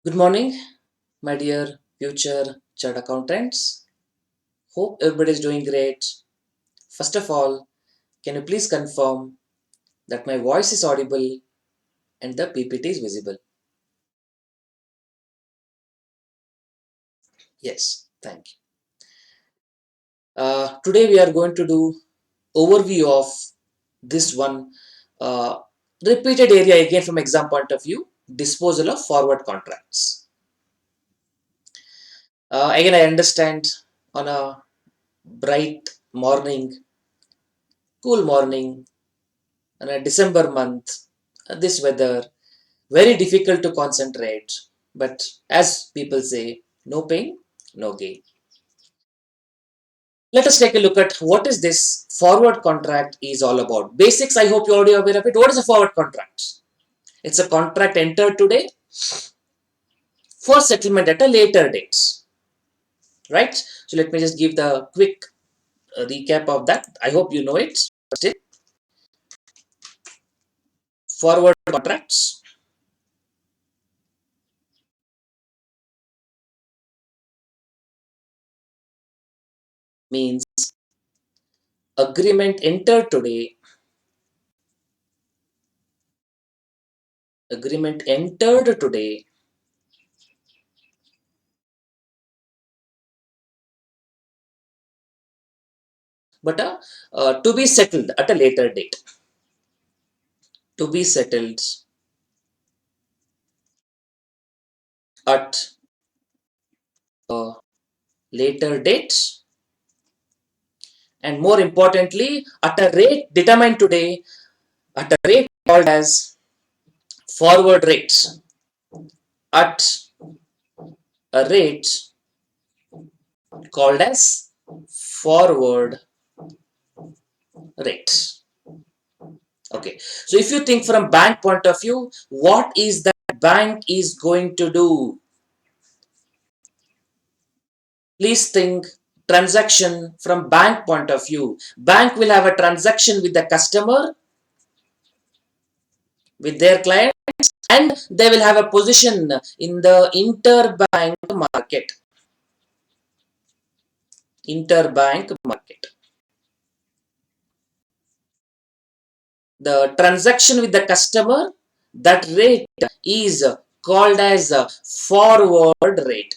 Good morning, my dear future chart accountants. Hope everybody is doing great. First of all, can you please confirm that my voice is audible and the PPT is visible? Yes, thank you. Today we are going to do overview of this one uh, repeated area again from exam point of view, disposal of forward contracts. Again, I understand on a bright morning, cool morning, on a December month, this weather, very difficult to concentrate. But as people say, no pain, no gain. Let us take a look at what is this forward contract is all about. Basics, I hope you're already aware of it. What is a forward contract? It's a contract entered today for settlement at a later date. Right? So let me just give the quick recap of that. I hope you know it. Forward contracts means agreement entered today, agreement entered today, but to be settled at a later date. To be settled at a later date, and more importantly at a rate determined today, at a rate called as forward rates, at a rate called as forward rate. Okay, so if you think from bank point of view, what is that bank is going to do? Please think transaction from bank point of view. Bank will have a transaction with the customer, with their client, and they will have a position in the interbank market. Interbank market. The transaction with the customer, that rate is called as a forward rate.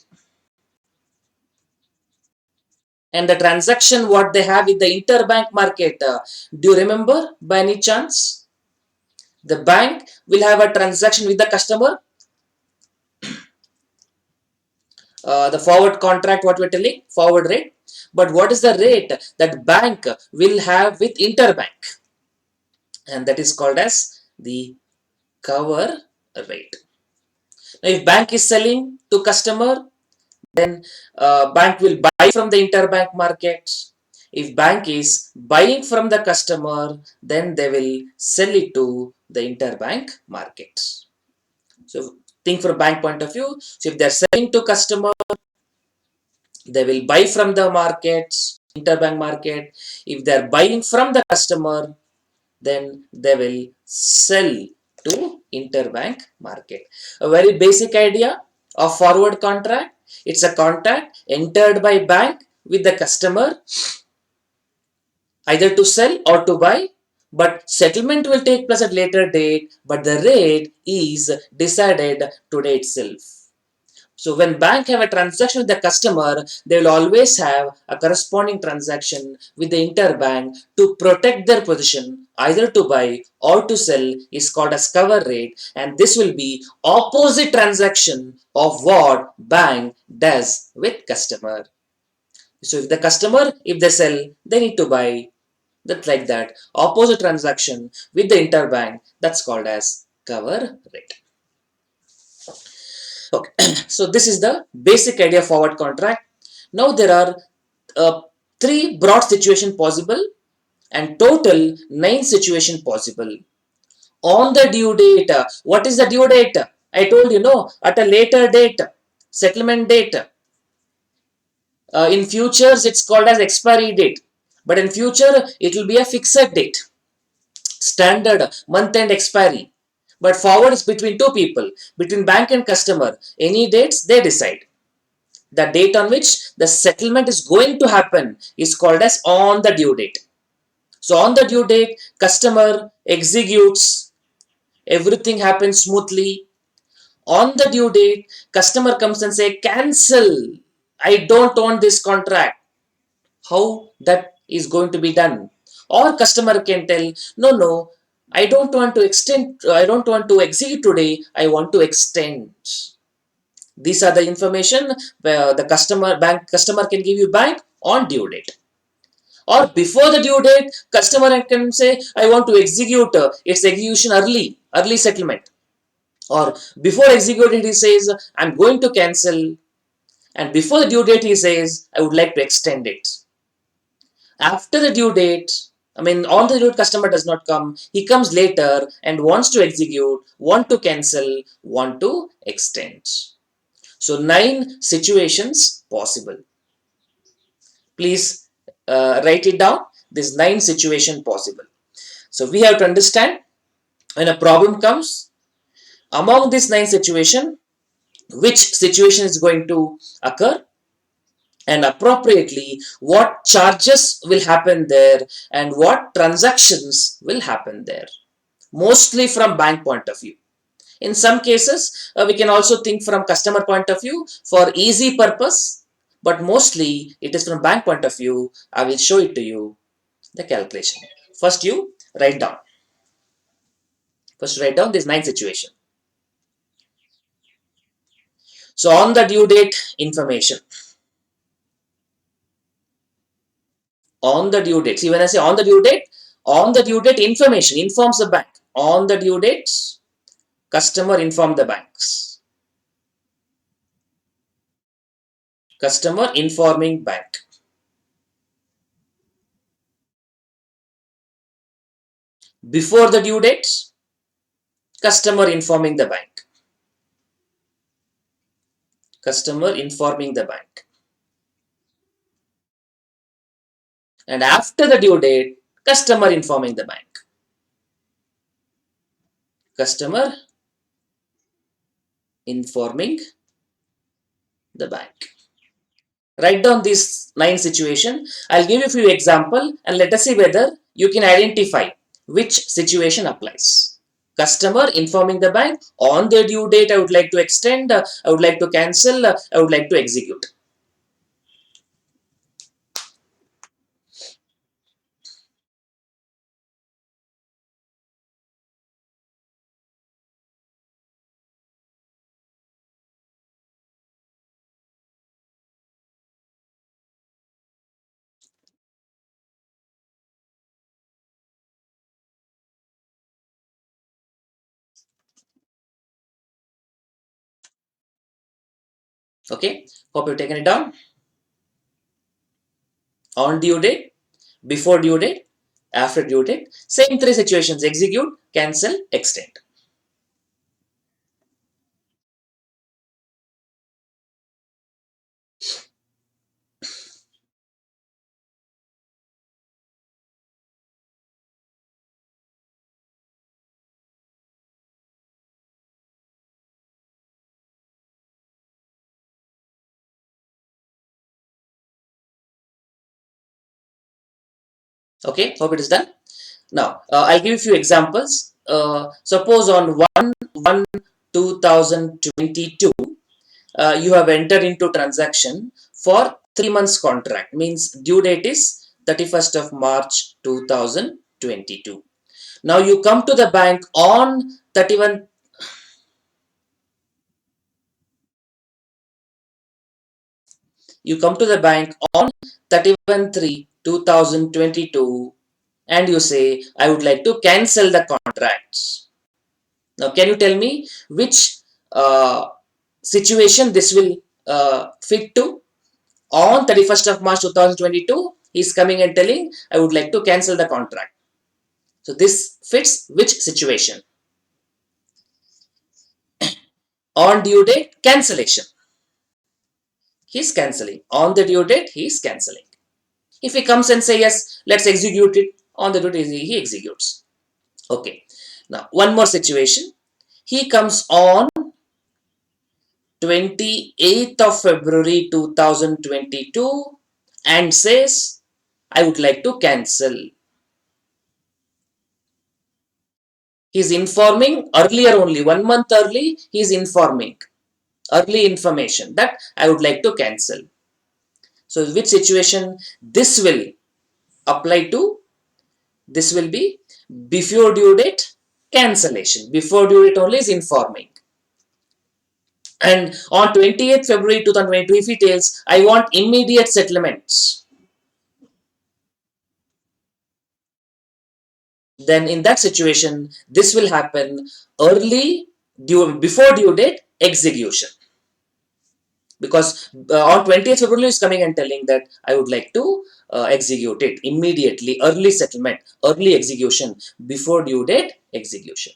And the transaction what they have with the interbank market, do you remember by any chance? The bank will have a transaction with the customer, the forward contract what we're telling, forward rate. But what is the rate that bank will have with interbank? And that is called as the cover rate. Now, if bank is selling to customer, then bank will buy from the interbank market. If bank is buying from the customer, then they will sell it to the interbank market. So think from bank point of view. So if they're selling to customer, they will buy from the market, interbank market. If they're buying from the customer, then they will sell to interbank market. A very basic idea of forward contract. It's a contract entered by bank with the customer either to sell or to buy, but settlement will take place at later date, but the rate is decided today itself. So when bank have a transaction with the customer, they will always have a corresponding transaction with the interbank to protect their position, either to buy or to sell is called as cover rate, and this will be opposite transaction of what bank does with customer. So if the customer, if they sell, they need to buy. That's like that. Opposite transaction with the interbank, that's called as cover rate. Okay, so this is the basic idea of forward contract. Now there are uh, three broad situation possible and total 9 situation possible. On the due date, what is the due date? I told you, no, at a later date, settlement date. In futures, it's called as expiry date. But in future, it will be a fixed date. Standard month end expiry. But forward is between two people, between bank and customer. Any dates they decide. The date on which the settlement is going to happen is called as on the due date. So on the due date, customer executes, everything happens smoothly. On the due date, customer comes and say, cancel. I don't want this contract. How that is going to be done? Or customer can tell, no, I don't want to extend, I don't want to execute today, I want to extend. These are the information where the customer can give you bank on due date. Or before the due date, customer can say, I want to execute its execution early settlement. Or before executing, he says, I'm going to cancel. And before the due date, he says, I would like to extend it. After the due date, on the due date, customer does not come. He comes later and wants to execute, want to cancel, want to extend. So 9 situations possible. Please write it down. This 9 situation possible. So we have to understand, when a problem comes, among these 9 situation, which situation is going to occur, and appropriately what charges will happen there and what transactions will happen there. Mostly from bank point of view. In some cases, we can also think from customer point of view for easy purpose, but mostly it is from bank point of view. I will show it to you, the calculation. First you write down. First write down this 9 situation. So on the due date information. On the due date. See, when I say on the due date information informs the bank. On the due date, customer inform the banks. Customer informing bank. Before the due date, customer informing the bank. Customer informing the bank. And after the due date, customer informing the bank. Customer informing the bank. Write down these 9 situations. I'll give you a few examples and let us see whether you can identify which situation applies. Customer informing the bank, on the due date I would like to extend, I would like to cancel, I would like to execute. Okay, hope you've taken it down. On due date, before due date, after due date, same 3 situations: execute, cancel, extend. Okay, hope it is done. Now, I'll give you a few examples. Suppose on 1/1/2022, you have entered into transaction for 3 months contract. Means due date is 31st of March 2022. Now you come to the bank on 31. You come to the bank on 31/3/2022 and you say, I would like to cancel the contracts. Now, can you tell me which situation this will fit to? On 31st of March 2022, he is coming and telling, I would like to cancel the contract. So, this fits which situation? On due date, cancellation. He is cancelling. On the due date, he is cancelling. If he comes and say, yes, let's execute it, on the due date, he executes. Okay. Now, one more situation. He comes on 28th of February 2022 and says, I would like to cancel. He's informing earlier only, 1 month early, he's informing early information that I would like to cancel. So which situation this will apply to? This will be before due date cancellation. Before due date only is informing. And on 28th February 2022, if he tells, I want immediate settlements, then in that situation, this will happen before due date execution. Because on 20th February is coming and telling that I would like to execute it immediately, early settlement, early execution, before due date execution.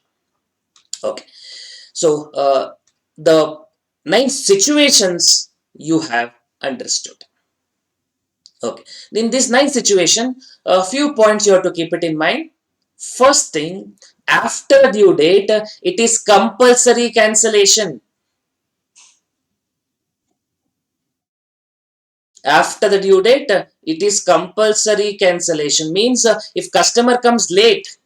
Okay. So the 9 situations you have understood. Okay. In this 9 situation, a few points you have to keep it in mind. First thing, after due date, it is compulsory cancellation. After the due date, it is compulsory cancellation. Means if customer comes late,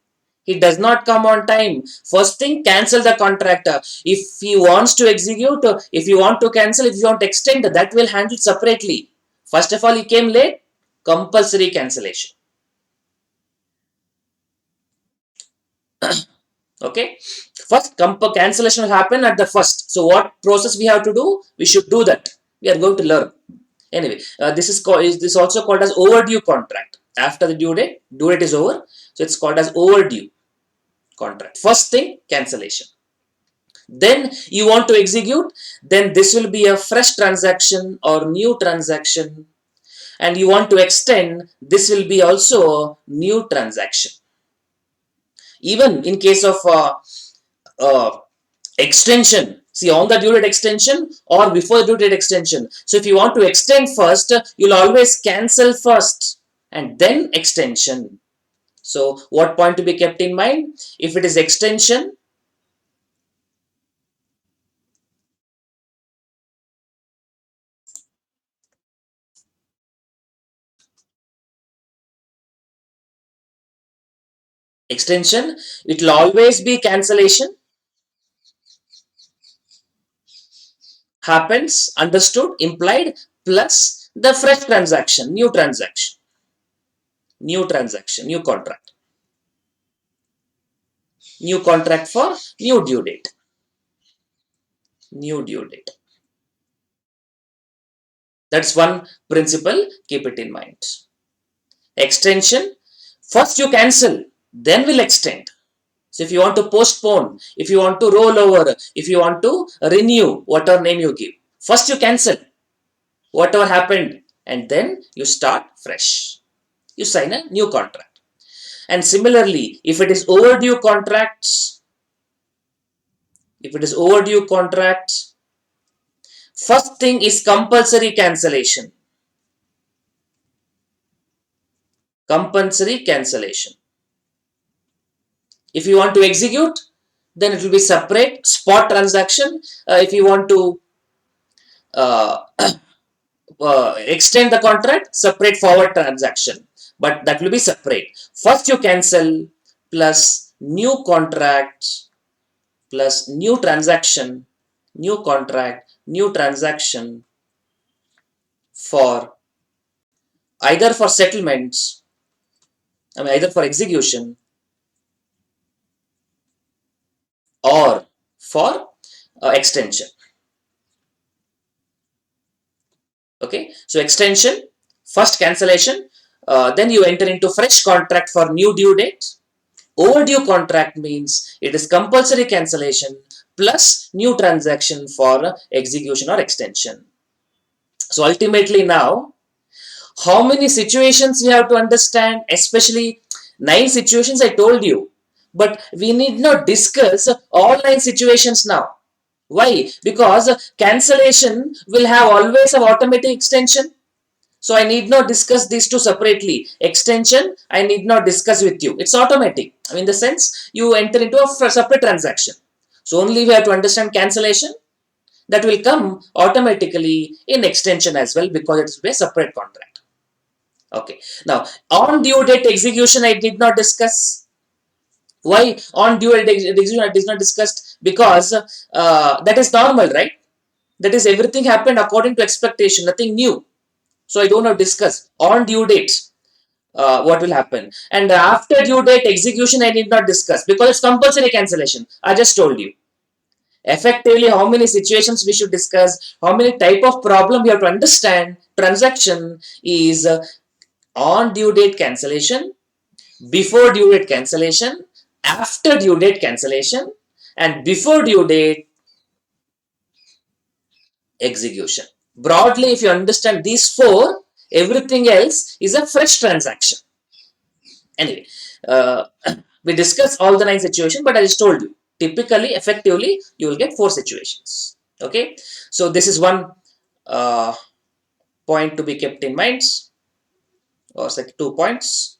he does not come on time, first thing, cancel the contract. If he wants to execute, if you want to cancel, if you want to extend, that will handle separately. First of all, he came late, compulsory cancellation. Okay, first cancellation will happen at the first. So what process we have to do? We should do that. We are going to learn. Anyway, this is also called as overdue contract. After the due date is over, so it's called as overdue contract. First thing, cancellation. Then you want to execute, then this will be a fresh transaction or new transaction. And you want to extend, this will be also a new transaction. Even in case of extension, see, on the due date extension or before the due date extension. So if you want to extend first, you'll always cancel first and then extension. So what point to be kept in mind? If it is extension, it will always be cancellation. Happens, understood, implied, plus the fresh transaction, new transaction, new contract for new due date. That's one principle, keep it in mind. Extension, first you cancel, then we'll extend. So if you want to postpone, if you want to roll over, if you want to renew, whatever name you give, first you cancel whatever happened and then you start fresh. You sign a new contract. And similarly, if it is overdue contracts, first thing is compulsory cancellation. Compulsory cancellation. If you want to execute, then it will be separate spot transaction. If you want to extend the contract, separate forward transaction, but that will be separate. First you cancel plus new contract plus new transaction, new contract, new transaction for either for settlements, either for execution or for extension. Okay, so extension, first cancellation, then you enter into fresh contract for new due date. Overdue contract means it is compulsory cancellation plus new transaction for execution or extension. So ultimately now, how many situations we have to understand, especially 9 situations I told you, but we need not discuss all 9 situations now. Why? Because cancellation will have always have automatic extension. So I need not discuss these two separately. Extension, I need not discuss with you. It's automatic. I mean, in the sense, you enter into a separate transaction. So only we have to understand cancellation. That will come automatically in extension as well, because it will be a separate contract. Okay. Now, on due date execution I did not discuss. Why on due date execution I did not discussed? Because that is normal, right? That is, everything happened according to expectation, nothing new. So I don't have to discuss on due date what will happen. And after due date execution I did not discuss, because it's compulsory cancellation. I just told you. Effectively, how many situations we should discuss, how many type of problem we have to understand. Transaction is on due date cancellation, before due date cancellation, after due date cancellation, and before due date execution. Broadly, if you understand these four, everything else is a fresh transaction. Anyway, uh, we discussed all the 9 situations, but I just told you, typically, effectively, you will get 4 situations. Okay, so this is one uh, point to be kept in mind, or like 2 points.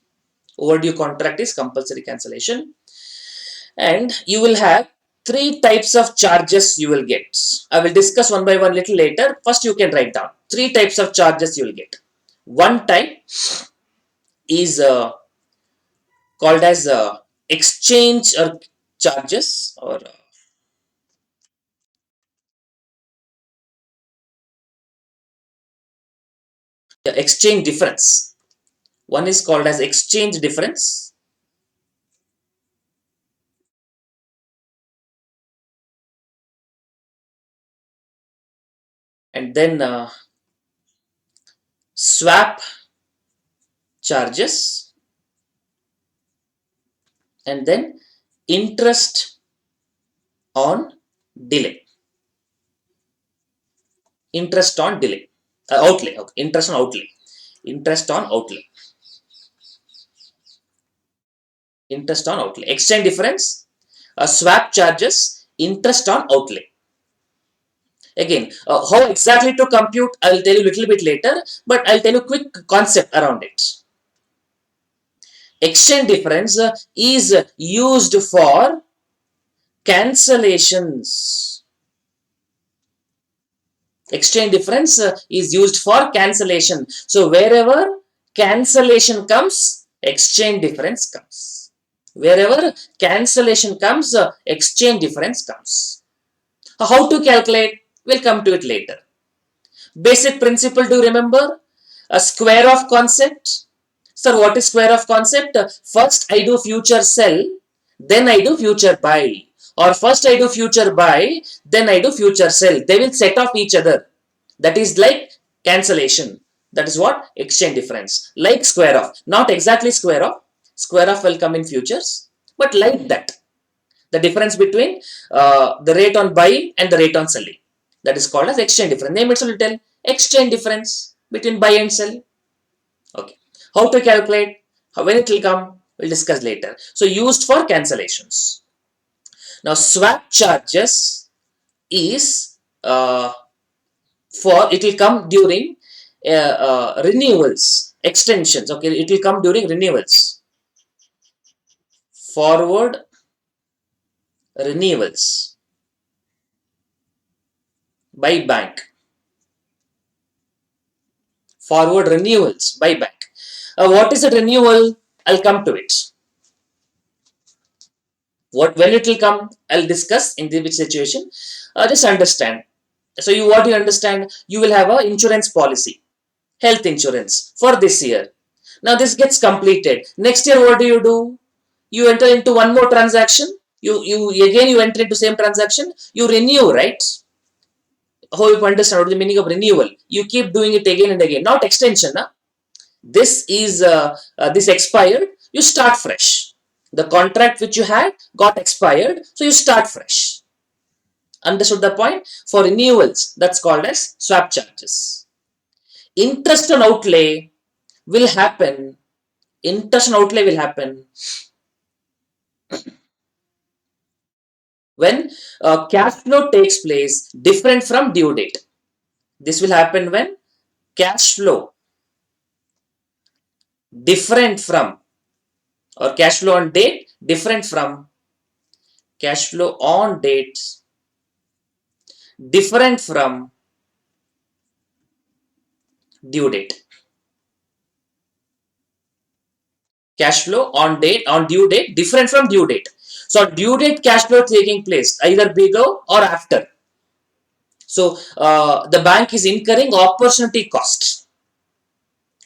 Overdue contract is compulsory cancellation, and you will have 3 types of charges you will get. I will discuss one by one little later. First, you can write down 3 types of charges you will get. One type is called as exchange or charges, or exchange difference. One is called as exchange difference, and then swap charges, and then interest on delay. Interest on delay. Outlay. Okay. Interest on outlay. Interest on outlay. Interest on outlay. Exchange difference, swap charges, interest on outlay. Again, how exactly to compute, I'll tell you a little bit later, but I'll tell you a quick concept around it. Exchange difference is used for cancellations. Exchange difference is used for cancellation. So wherever cancellation comes, exchange difference comes. Wherever cancellation comes, exchange difference comes. How to calculate? We'll come to it later. Basic principle to remember, a square of concept. Sir, what is square of concept? First I do future sell, then I do future buy. Or first I do future buy, then I do future sell. They will set off each other. That is like cancellation. That is what? Exchange difference. Like square of. Not exactly square of. Square of will come in futures. But like that. The difference between the rate on buying and the rate on selling. That is called as exchange difference. Name itself will tell exchange difference between buy and sell. Okay. How to calculate? When it will come? We'll discuss later. So used for cancellations. Now swap charges is for, it will come during renewals, extensions. Okay, it will come during renewals. Forward renewals by bank. Forward renewals by bank. What is a renewal? I'll come to it. What, when it will come, I'll discuss in the which situation. Just understand. So you, what you understand, you will have a insurance policy, health insurance for this year. Now this gets completed. Next year, what do? You enter into one more transaction. You again you enter into same transaction. You renew, right? How you understand what is the meaning of renewal? You keep doing it again and again, not extension. Huh? This is this expired. You start fresh. The contract which you had got expired, so you start fresh. Understood the point? For renewals, that's called as swap charges. Interest on outlay will happen. Interest on outlay will happen when cash flow takes place different from due date. This will happen when cash flow different from, or cash flow on date different from cash flow on dates different from due date. Cash flow on due date different from due date. So due date cash flow taking place either below or after. So the bank is incurring opportunity cost.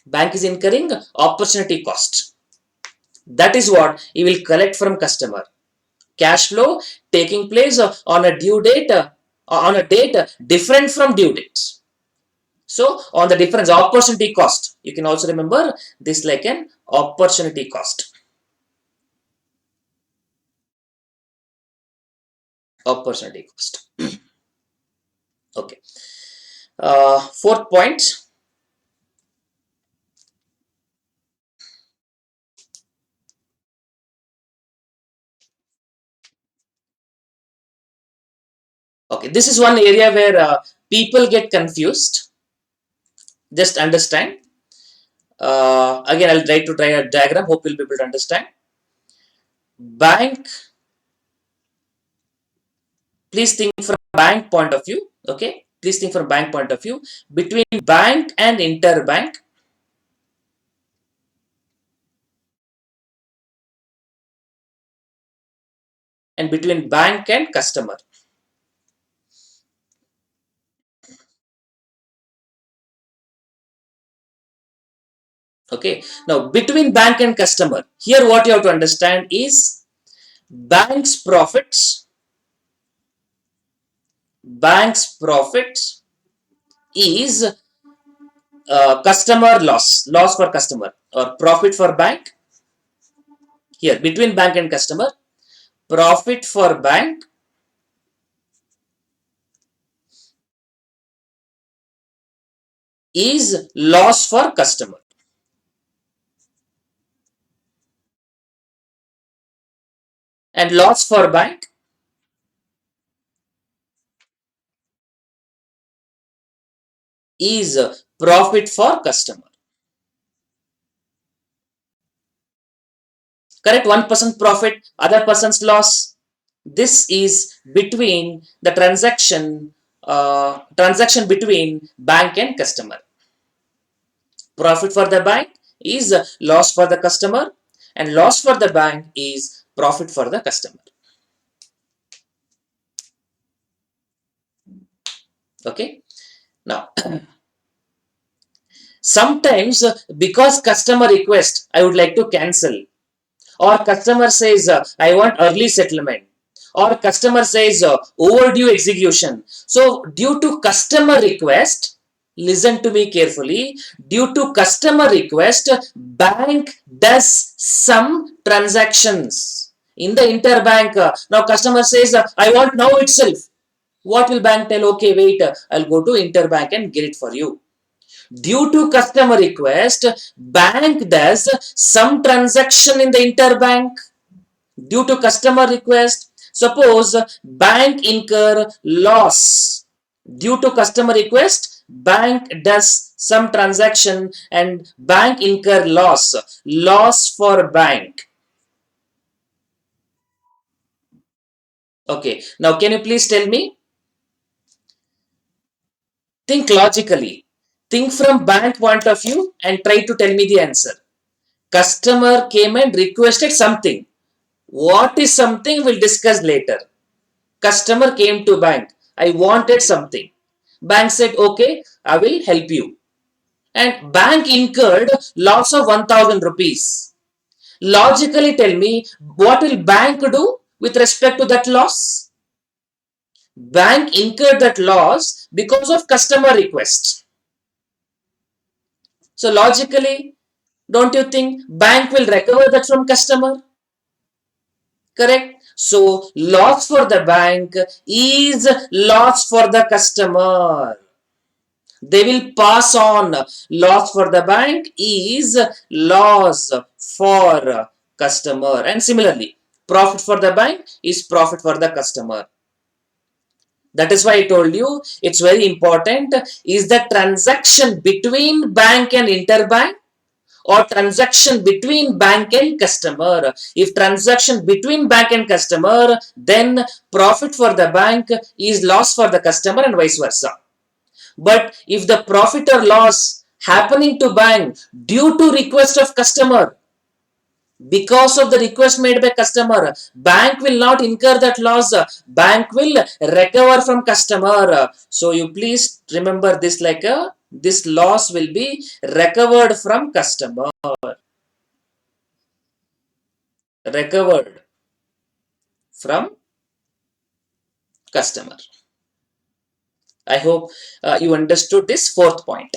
Bank is incurring opportunity cost. That is what he will collect from customer. Cash flow taking place on a due date, on a date different from due date. So on the difference, opportunity cost, you can also remember this like an opportunity cost. Opportunity cost. Okay. Fourth point. Okay, this is one area where people get confused. Just understand. Again, I'll try to try a diagram. Hope you'll be able to understand. Bank. Please think from bank point of view. Okay. Please think from bank point of view. Between bank and interbank, and between bank and customer. Okay. Now, between bank and customer, here what you have to understand is bank's profits is customer loss for customer, or profit for bank. Here, between bank and customer, profit for bank is loss for customer, and loss for bank is profit for customer. Correct? One person profit, other person's loss. This is between the transaction between bank and customer. Profit for the bank is loss for the customer, and loss for the bank is profit for the customer. Okay. Now, sometimes because customer request, I would like to cancel, or customer says I want early settlement, or customer says overdue execution. So due to customer request, listen to me carefully, due to customer request, bank does some transactions in the interbank. Now customer says I want now itself. What will bank tell? Okay, wait, I'll go to interbank and get it for you. Due to customer request, bank does some transaction in the interbank. Due to customer request, suppose bank incur loss. Due to customer request, bank does some transaction and bank incur loss. Loss for bank. Okay, now can you please tell me? Think logically. Think from bank point of view and try to tell me the answer. Customer came and requested something. What is something we'll discuss later. Customer came to bank. I wanted something. Bank said, okay, I will help you. And bank incurred loss of 1000 rupees. Logically tell me, what will bank do with respect to that loss? Bank incurred that loss because of customer request. So logically, don't you think bank will recover that from customer? Correct? So loss for the bank is loss for the customer. They will pass on. Loss for the bank is loss for customer. And similarly, profit for the bank is profit for the customer. That is why I told you it's very important. Is the transaction between bank and interbank, or transaction between bank and customer. If transaction between bank and customer, then profit for the bank is loss for the customer and vice versa. But if the profit or loss happening to bank due to request of customer, because of the request made by customer, bank will not incur that loss, bank will recover from customer. So you please remember this, like this loss will be recovered from customer, recovered from customer. I hope you understood this fourth point.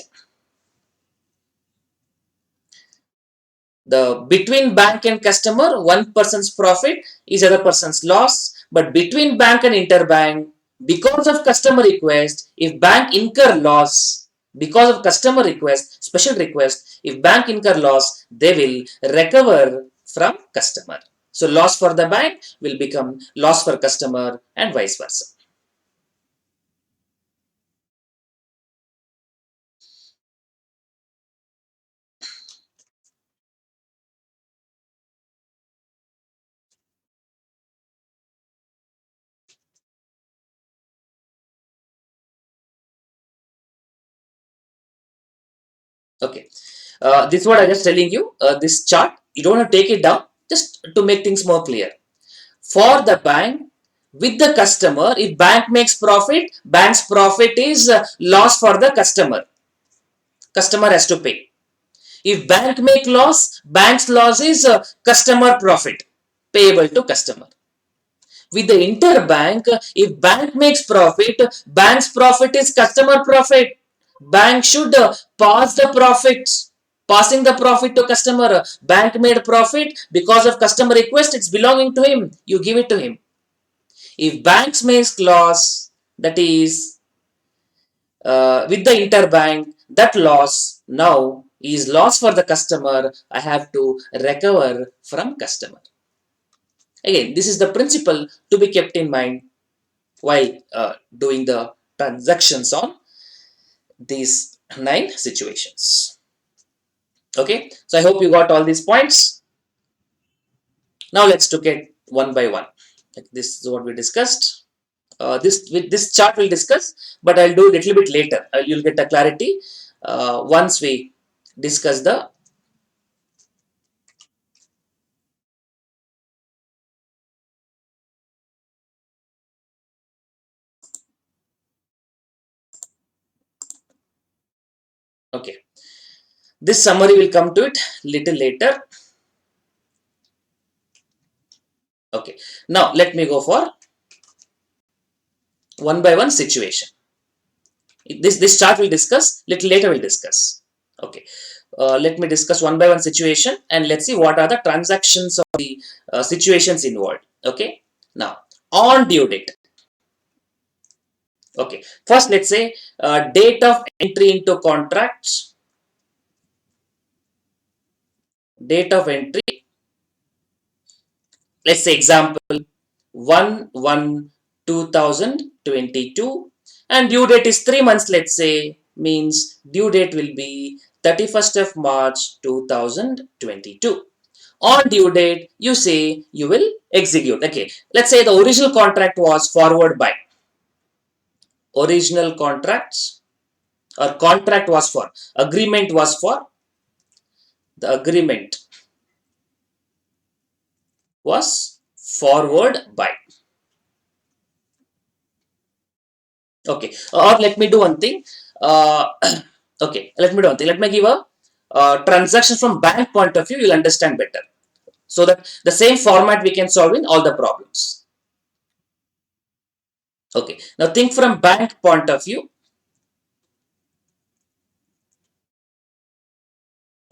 The between bank and customer, one person's profit is other person's loss, but between bank and interbank, because of customer request, if bank incur loss, because of customer request, special request, if bank incur loss, they will recover from customer. So loss for the bank will become loss for customer and vice versa. Okay, this is what I just telling you. This chart, you don't have to take it down, just to make things more clear. For the bank, with the customer, if bank makes profit, bank's profit is loss for the customer. Customer has to pay. If bank make loss, bank's loss is customer profit payable to customer. With the interbank, if bank makes profit, bank's profit is customer profit. Bank should pass the profits, passing the profit to customer. Bank made profit because of customer request, it's belonging to him, you give it to him. If banks makes loss, that is with the interbank, that loss now is loss for the customer. I have to recover from customer. Again, this is the principle to be kept in mind while doing the transactions on these 9 situations. Okay, so I hope you got all these points. Now let's look at one by one. This is what we discussed. This chart we'll discuss, but I'll do it a little bit later. You'll get a clarity once we discuss the. Okay, this summary will come to it little later. Okay, now let me go for one by one situation. This chart we'll discuss little later. We'll discuss. Okay, let me discuss one by one situation and let's see what are the transactions or the situations involved. Okay, now on due date. Okay, first let's say date of entry into contracts. Date of entry, let's say example 1/1/2022 and due date is 3 months, let's say, means due date will be 31st of March 2022. On due date, you say you will execute. Okay, let's say the original contract was forward by. Original contracts or contract was for. Agreement was for. The agreement was forward by. Okay, or let me do one thing. Okay, let me do one thing. Let me give a transaction from bank point of view. You'll understand better. So that the same format we can solve in all the problems. Okay, now think from bank point of view.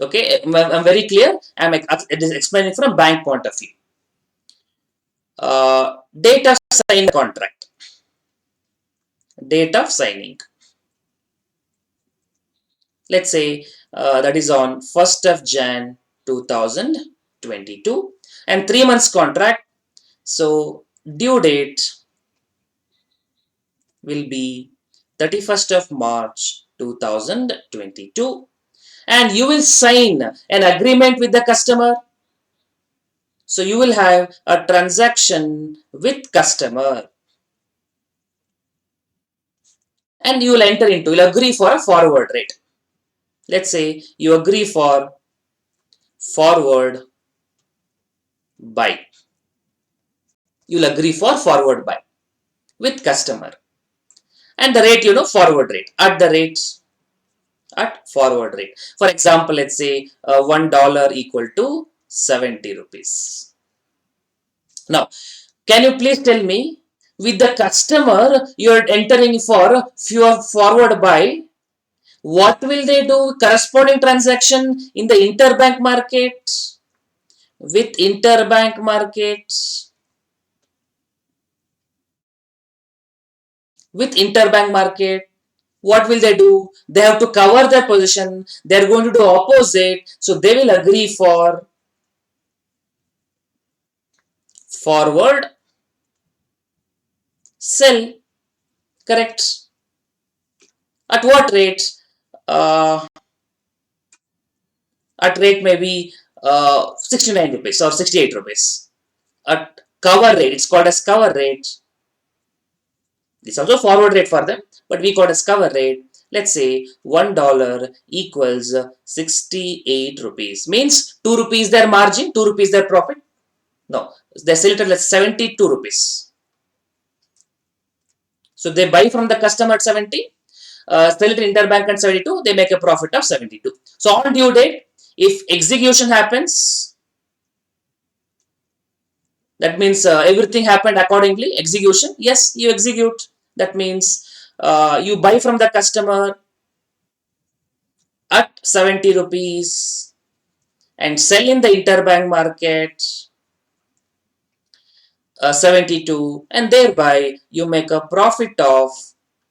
Okay, I'm very clear. I'm explaining from bank point of view. Date of signing contract. Date of signing. Let's say that is on 1st of Jan 2022 and 3 months contract. So due date will be 31st of March 2022 and you will sign an agreement with the customer. So you will have a transaction with customer, and you will enter into, you'll agree for a forward rate. Let's say you agree for forward buy. You'll agree for forward buy with customer. And the rate, forward rate, at the rates, at forward rate. For example, let's say $1 equal to 70 rupees. Now, can you please tell me, with the customer you are entering for fewer forward buy, what will they do? Corresponding transaction in the interbank market. With interbank market, what will they do? They have to cover their position. They are going to do opposite. So they will agree for forward sell. Correct. At what rate? Uh, at rate maybe 69 rupees or 68 rupees. At cover rate, it's called as cover rate. It's also forward rate for them, but we call it as cover rate. Let's say $1 equals 68 rupees. Means 2 rupees their margin, 2 rupees their profit. No, they sell it at 72 rupees. So they buy from the customer at 70, sell it in interbank at 72, they make a profit of 72. So on due date, if execution happens, that means everything happened accordingly. Execution, yes, you execute. That means you buy from the customer at 70 rupees and sell in the interbank market 72, and thereby you make a profit of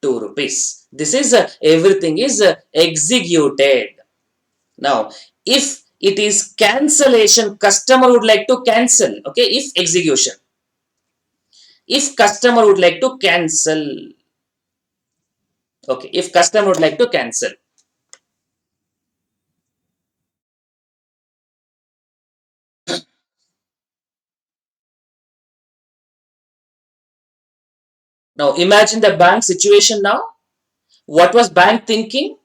2 rupees. This is everything is executed. Now, if it is cancellation, customer would like to cancel. Okay, if execution, if customer would like to cancel. Okay, if customer would like to cancel. Now imagine the bank situation now. What was bank thinking?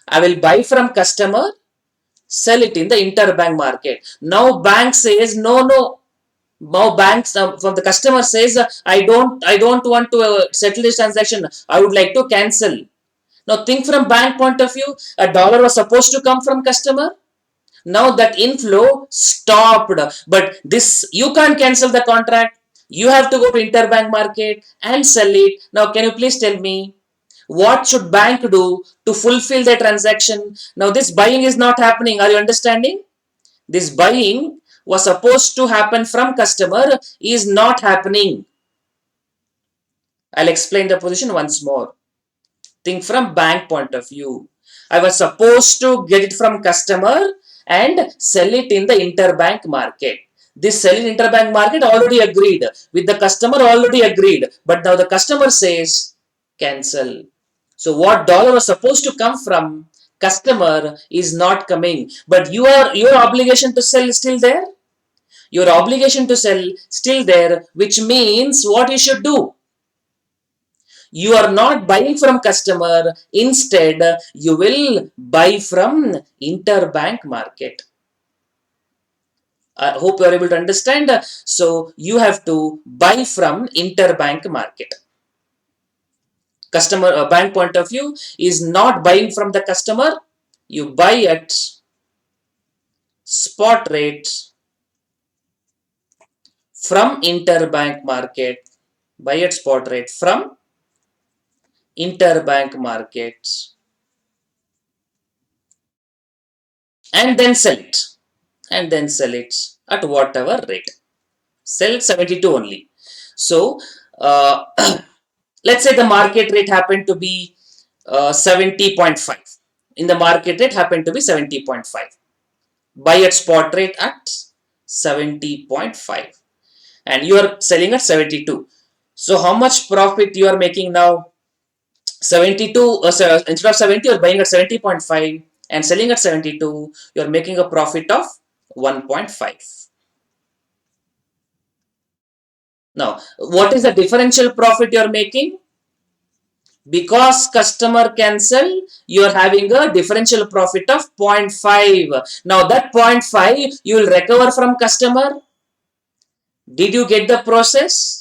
I will buy from customer, sell it in the interbank market. Now bank says no, no. Now banks from the customer says I don't want to settle this transaction. I would like to cancel. Now think from bank point of view. A dollar was supposed to come from customer. Now that inflow stopped. But this, you can't cancel the contract. You have to go to interbank market and sell it. Now can you please tell me, what should bank do to fulfill the transaction? Now this buying is not happening. Are you understanding? This buying was supposed to happen from customer is not happening. I'll explain the position once more. Think from bank point of view. I was supposed to get it from customer and sell it in the interbank market. This sell in interbank market already agreed. With the customer already agreed. But now the customer says cancel. So what dollar was supposed to come from customer is not coming. But your obligation to sell is still there. Your obligation to sell still there, which means what you should do? You are not buying from customer. Instead, you will buy from interbank market. I hope you are able to understand. So you have to buy from interbank market. Customer bank point of view is not buying from the customer. You buy at spot rate from interbank market. Buy at spot rate from interbank market and then sell it. And then sell it at whatever rate. Sell 72 only. So, let's say the market rate happened to be 70.5. In the market rate happened to be 70.5. Buy at spot rate at 70.5. And you are selling at 72. So, how much profit you are making now? 72, instead of 70, you are buying at 70.5 and selling at 72, you're making a profit of 1.5. Now, what is the differential profit you're making? Because customer cancel, you are having a differential profit of 0.5. Now that 0.5 you will recover from customer. Did you get the process?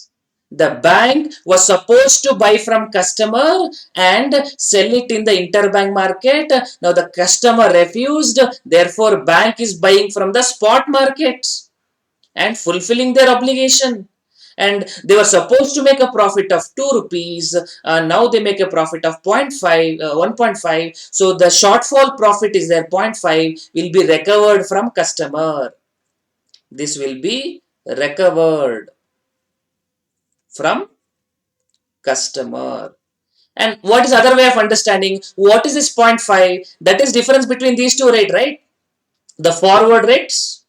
The bank was supposed to buy from customer and sell it in the interbank market. Now the customer refused, therefore bank is buying from the spot market and fulfilling their obligation. And they were supposed to make a profit of 2 rupees. Now they make a profit of 0.5, 1.5. So the shortfall profit is there, 0.5 will be recovered from customer. This will be recovered from customer. And what is other way of understanding? What is this 0.5? That is difference between these two rates, right? The forward rates,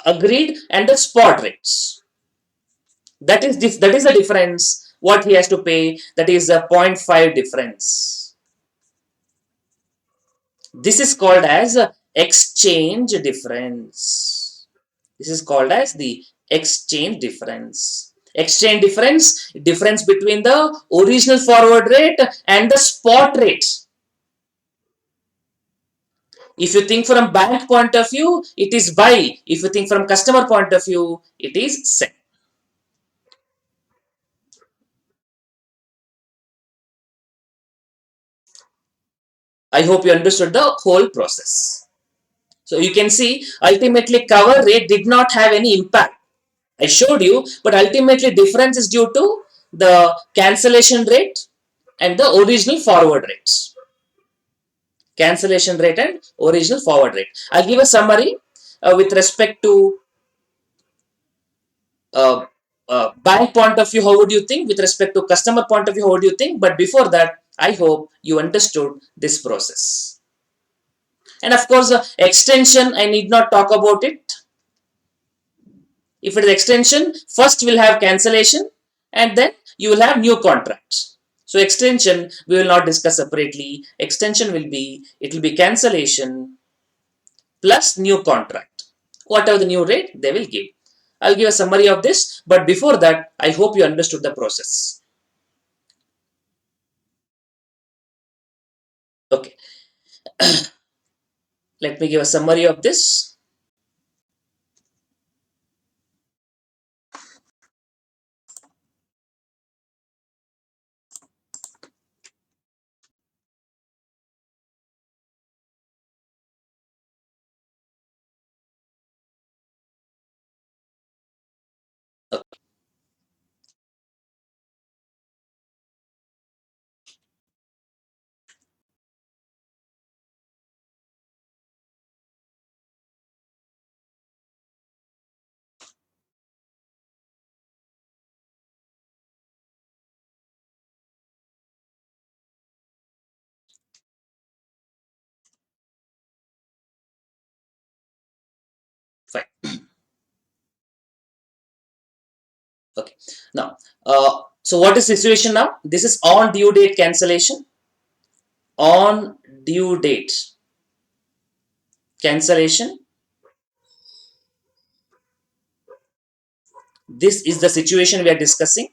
agreed, and the spot rates. That is the difference what he has to pay. That is a 0.5 difference. This is called as exchange difference. This is called as the exchange difference. Exchange difference between the original forward rate and the spot rate. If you think from bank point of view, it is buy. If you think from customer point of view, it is sell. I hope you understood the whole process. So you can see ultimately cover rate did not have any impact. I showed you, but ultimately difference is due to the cancellation rate and the original forward rates. Cancellation rate and original forward rate. I'll give a summary with respect to uh, bank point of view. How would you think? With respect to customer point of view, how would you think? But before that, I hope you understood this process. And of course, extension, I need not talk about it. If it is extension, first we'll have cancellation and then you will have new contracts. So extension we will not discuss separately. Extension will be, it will be cancellation plus new contract. Whatever the new rate they will give. I'll give a summary of this, but before that, I hope you understood the process. Okay, let me give a summary of this. Okay, fine. Okay, now, so what is the situation now? This is on due date cancellation. On due date cancellation. This is the situation we are discussing,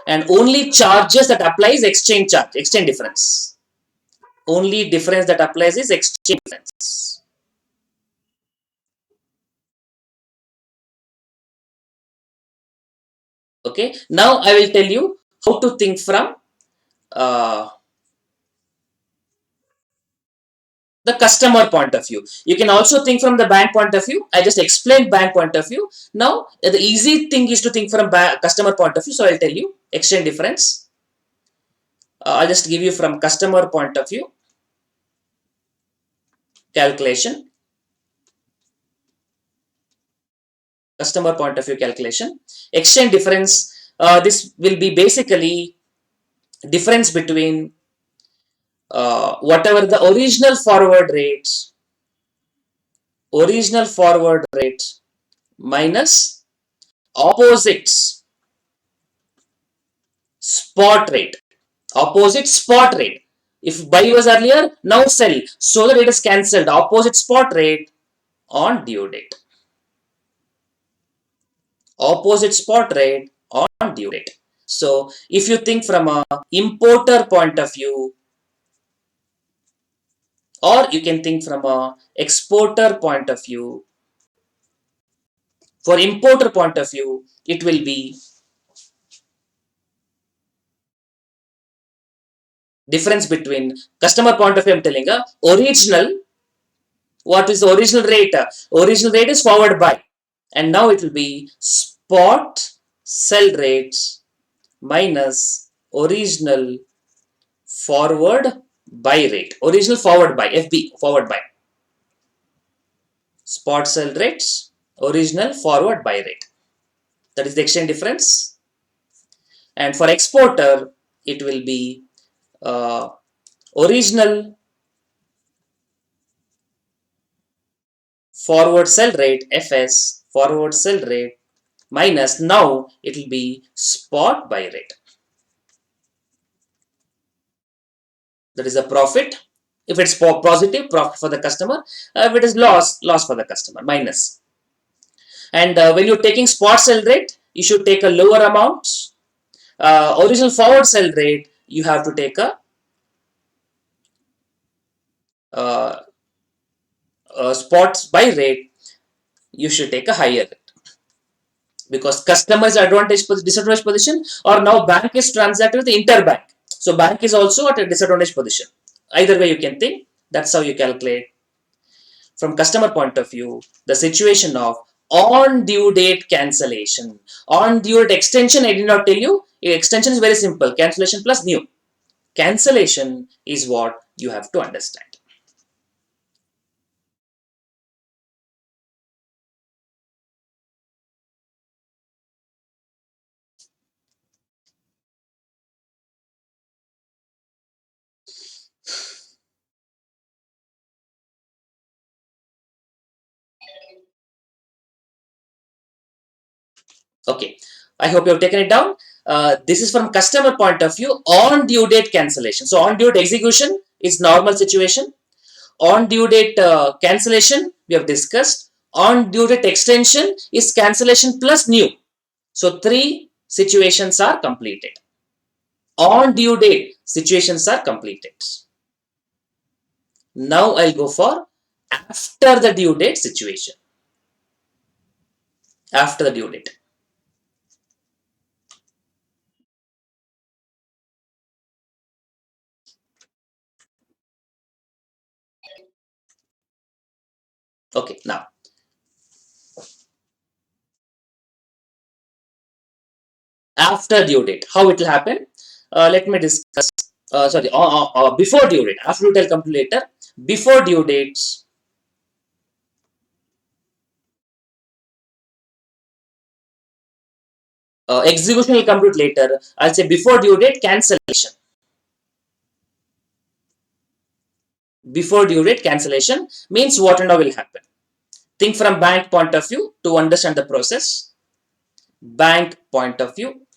and only charges that applies exchange charge, exchange difference. Only difference that applies is exchange difference. Okay, now I will tell you how to think from uh, the customer point of view. You can also think from the bank point of view. I just explained bank point of view. Now the easy thing is to think from customer point of view. So I'll tell you exchange difference. I'll just give you from customer point of view calculation. Customer point of view calculation. Exchange difference. This will be basically difference between whatever the original forward rate minus opposite spot rate. Opposite spot rate. If buy was earlier, now sell, so that it is cancelled opposite spot rate on due date. Opposite spot rate on due date. So if you think from a importer point of view, or you can think from a exporter point of view. For importer point of view, it will be difference between customer point of view. I'm telling original. What is the original rate? Original rate is forward buy, and now it will be spot sell rates minus original forward buy rate. Original forward buy, FB forward buy. Spot sell rates, original forward buy rate. That is the exchange difference. And for exporter, it will be uh, original forward sell rate, FS forward sell rate, minus now it will be spot buy rate. That is a profit. If it's positive, profit for the customer. If it is loss, loss for the customer, minus. And when you're taking spot sell rate, you should take a lower amount. Original forward sell rate, you have to take uh, a spot buy rate, you should take a higher rate. Because customer is advantage disadvantage position, or now bank is transacted with interbank, so bank is also at a disadvantage position. Either way you can think, that's how you calculate. From customer point of view, the situation of on due date cancellation, on due date extension, I did not tell you. Extension is very simple, cancellation plus new. Cancellation is what you have to understand. Okay, I hope you have taken it down. This is from customer point of view on due date cancellation. So on due date execution is normal situation. On due date cancellation we have discussed. On due date extension is cancellation plus new. So three situations are completed. On due date situations are completed. Now I'll go for after the due date situation. After the due date. Okay, now after due date, how it will happen? Let me discuss. Sorry, before due date. After due date, I'll come to later. Before due dates, execution will come to later. I'll say before due date cancellation. Before due date cancellation means what and how will happen. Think from bank point of view to understand the process. Bank point of view.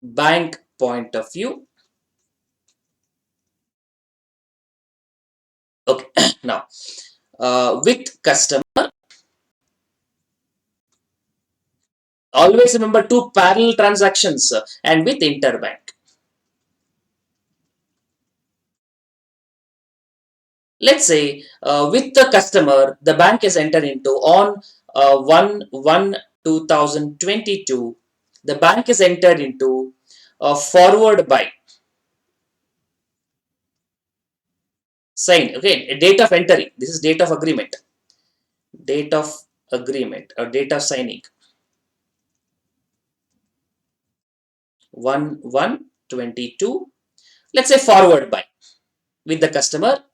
Bank point of view. Okay, now with customer, always remember two parallel transactions and with interbank. Let's say with the customer, the bank is entered into on 1/1/2022. The bank is entered into a forward buy. Sign again, a date of entering. This is date of agreement. Date of agreement or date of signing. 1/1/22. Let's say forward buy with the customer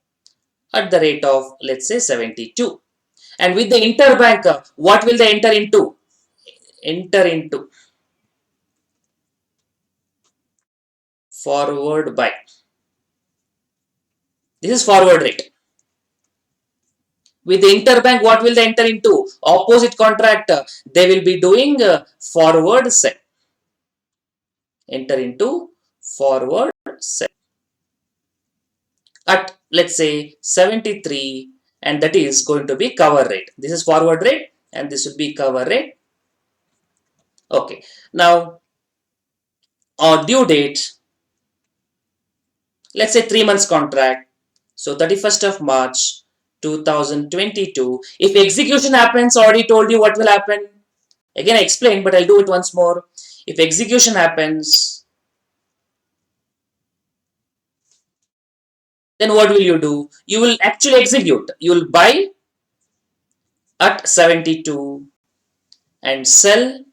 at the rate of, let's say, 72. And with the interbank, what will they enter into? Enter into forward buy. This is forward rate. With the interbank, what will they enter into? Opposite contract. They will be doing forward sell. enter into forward sell at, let's say, 73, and that is going to be cover rate. This is forward rate and this will be cover rate. Okay, now our due date, let's say 3 months contract, so 31st of March 2022. If execution happens, already told you what will happen. Again, I explained, but I'll do it once more. If execution happens, then what will you do? You will actually execute. You will buy at 72 and sell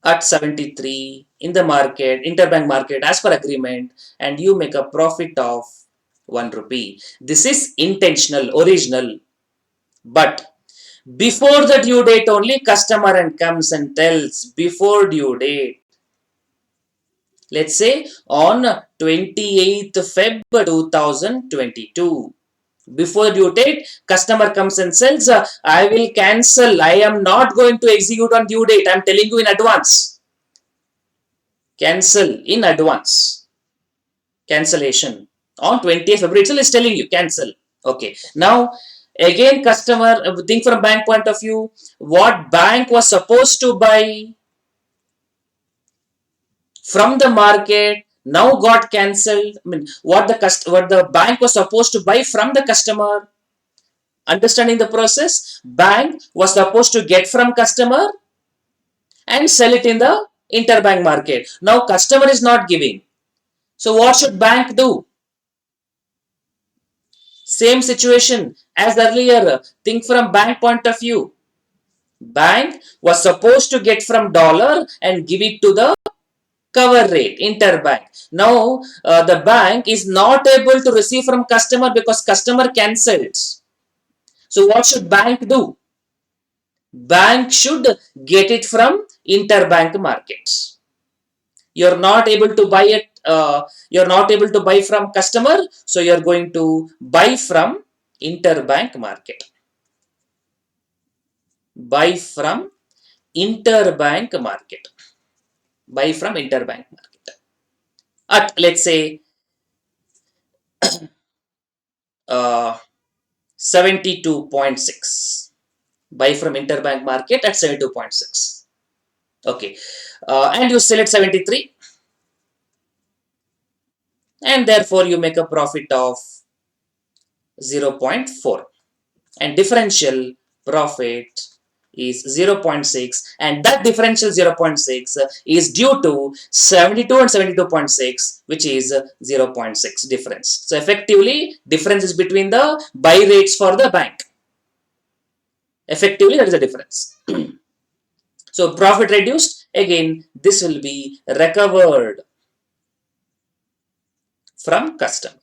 at 73 in the market, interbank market, as per agreement, and you make a profit of 1 rupee. This is intentional, original. But before the due date only, customer and comes and tells before due date. Let's say on 28th Feb 2022. Before due date, customer comes and says, I will cancel. I am not going to execute on due date. I am telling you in advance. Cancel in advance. Cancellation. On 20th February itself is telling you cancel. Okay. Now, again, customer, think from bank point of view, what bank was supposed to buy from the market now got cancelled. I mean, what the bank was supposed to buy from the customer. Understanding the process, bank was supposed to get from customer and sell it in the interbank market. Now customer is not giving. So what should bank do? Same situation as earlier. Think from bank point of view. Bank was supposed to get from dollar and give it to the cover rate, interbank. Now the bank is not able to receive from customer because customer cancelled. So what should bank do? Bank should get it from interbank markets. You're not able to buy it, you're not able to buy from customer, so you're going to buy from interbank market. Buy from interbank market. Buy from interbank market. At, let's say, 72.6. Buy from interbank market at 72.6. Okay. And you sell at 73. And therefore you make a profit of 0.4. And differential profit is 0.6, and that differential 0.6 is due to 72 and 72.6, which is 0.6 difference. So effectively, difference is between the buy rates for the bank. Effectively, that is the difference. So profit reduced, again, this will be recovered from customer.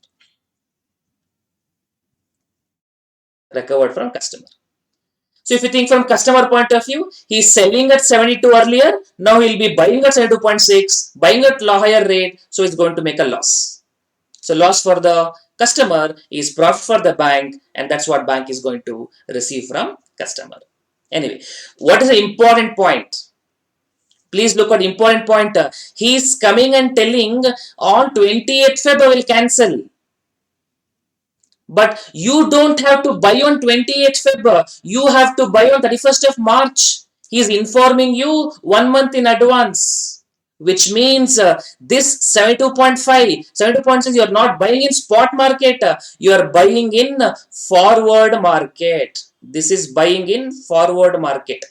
Recovered from customer. So if you think from customer point of view, he is selling at 72 earlier, now he will be buying at 72.6, buying at higher rate, so it's going to make a loss. So loss for the customer is profit for the bank, and that's what bank is going to receive from customer. Anyway, what is the important point? Please look at the important point. He is coming and telling on 28th Feb I will cancel. But you don't have to buy on 28th Feb. You have to buy on 31st of March. He is informing you 1 month in advance. Which means this 72.5, 72.6, you are not buying in spot market. You are buying in forward market. This is buying in forward market.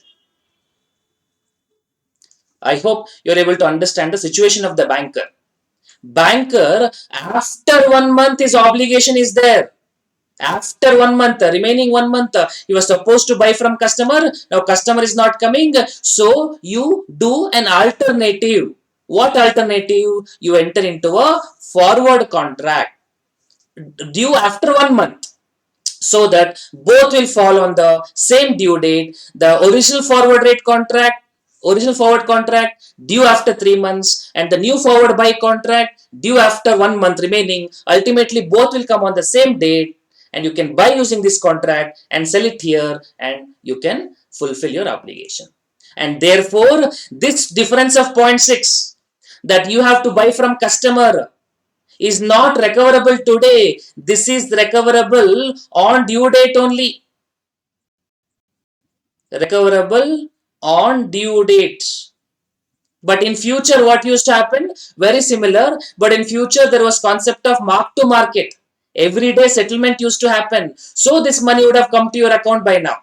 I hope you are able to understand the situation of the banker. Banker, after 1 month, his obligation is there. After 1 month, remaining 1 month, you were supposed to buy from customer. Now customer is not coming. So you do an alternative. What alternative? You enter into a forward contract due after 1 month, so that both will fall on the same due date. The original forward forward contract due after 3 months, and the new forward buy contract due after 1 month remaining. Ultimately, both will come on the same date, and you can buy using this contract and sell it here, and you can fulfill your obligation. And therefore, this difference of 0.6, that you have to buy from customer is not recoverable today. This is recoverable on due date only. Recoverable on due date. But in future, what used to happen? Very similar. But in future, there was concept of mark to market. Every day settlement used to happen. So this money would have come to your account by now.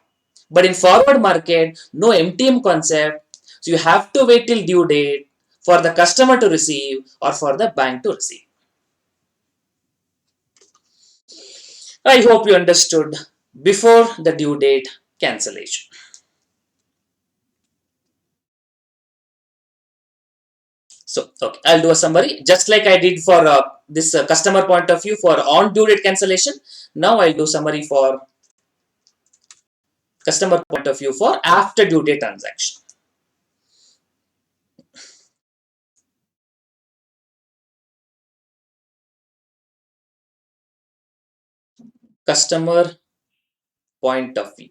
But in forward market, no MTM concept. So you have to wait till due date for the customer to receive or for the bank to receive. I hope you understood before the due date cancellation. So, okay, I'll do a summary just like I did for this customer point of view for on due date cancellation. Now I'll do summary for customer point of view for after due date transaction. Customer point of view.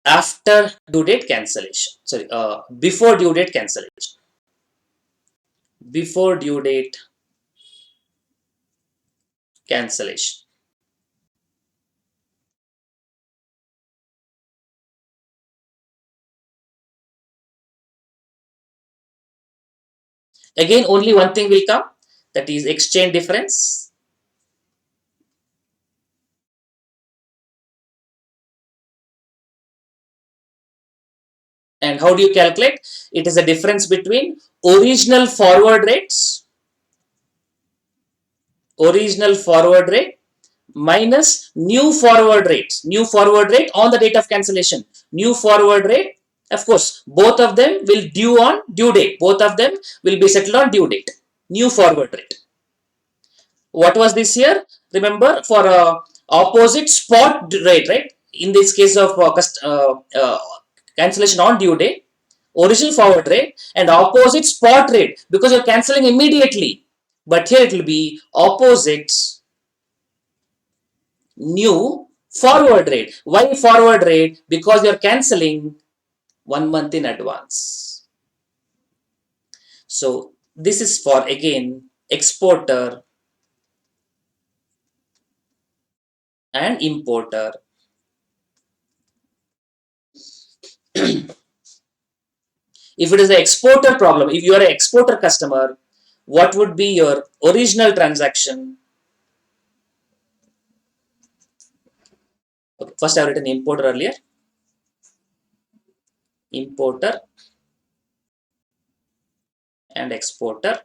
After due date cancellation. Sorry, before due date cancellation. Before due date cancellation. Again, only one thing will come, that is exchange difference. And how do you calculate? It is a difference between original forward rate minus new forward rate. New forward rate on the date of cancellation. New forward rate, of course, both of them will due on due date. Both of them will be settled on due date. New forward rate. What was this here? Remember, for opposite spot rate, right? In this case of cancellation on due date, original forward rate and opposite spot rate, because you're cancelling immediately. But here it will be opposite new forward rate. Why forward rate? Because you're cancelling 1 month in advance. So this is for again exporter and importer. If it is an exporter problem, if you are an exporter customer, what would be your original transaction? Okay, first I have written importer earlier. Importer and exporter.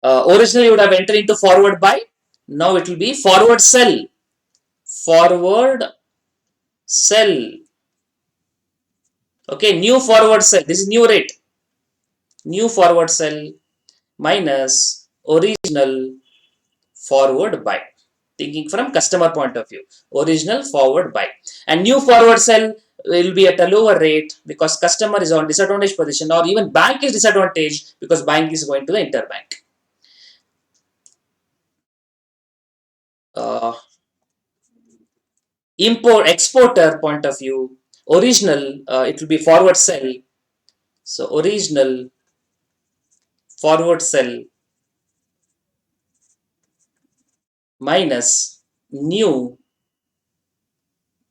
Originally you would have entered into forward buy. Now it will be forward sell. Forward sell. Okay, new forward sell. This is new rate. New forward sell minus original forward buy. Thinking from customer point of view. Original forward buy. And new forward sell will be at a lower rate because customer is on disadvantage position, or even bank is disadvantaged because bank is going to the interbank. Uh, Import exporter point of view, original, it will be forward sell. So original forward sell minus new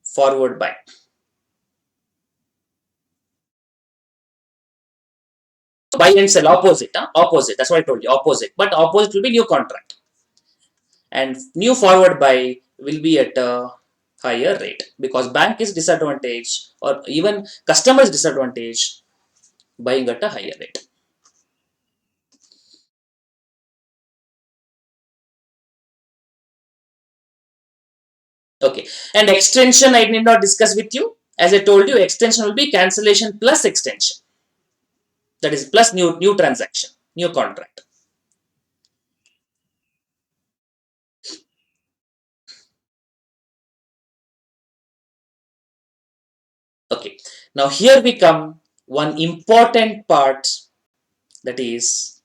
forward buy. Buy and sell opposite, opposite. That's what I told you, opposite. But opposite will be new contract, and new forward buy will be at a higher rate because bank is disadvantage or even customer is disadvantage, buying at a higher rate. Okay, and extension I need not discuss with you. As I told you, extension will be cancellation plus extension. That is plus new transaction, new contract. Okay, now here we come one important part, that is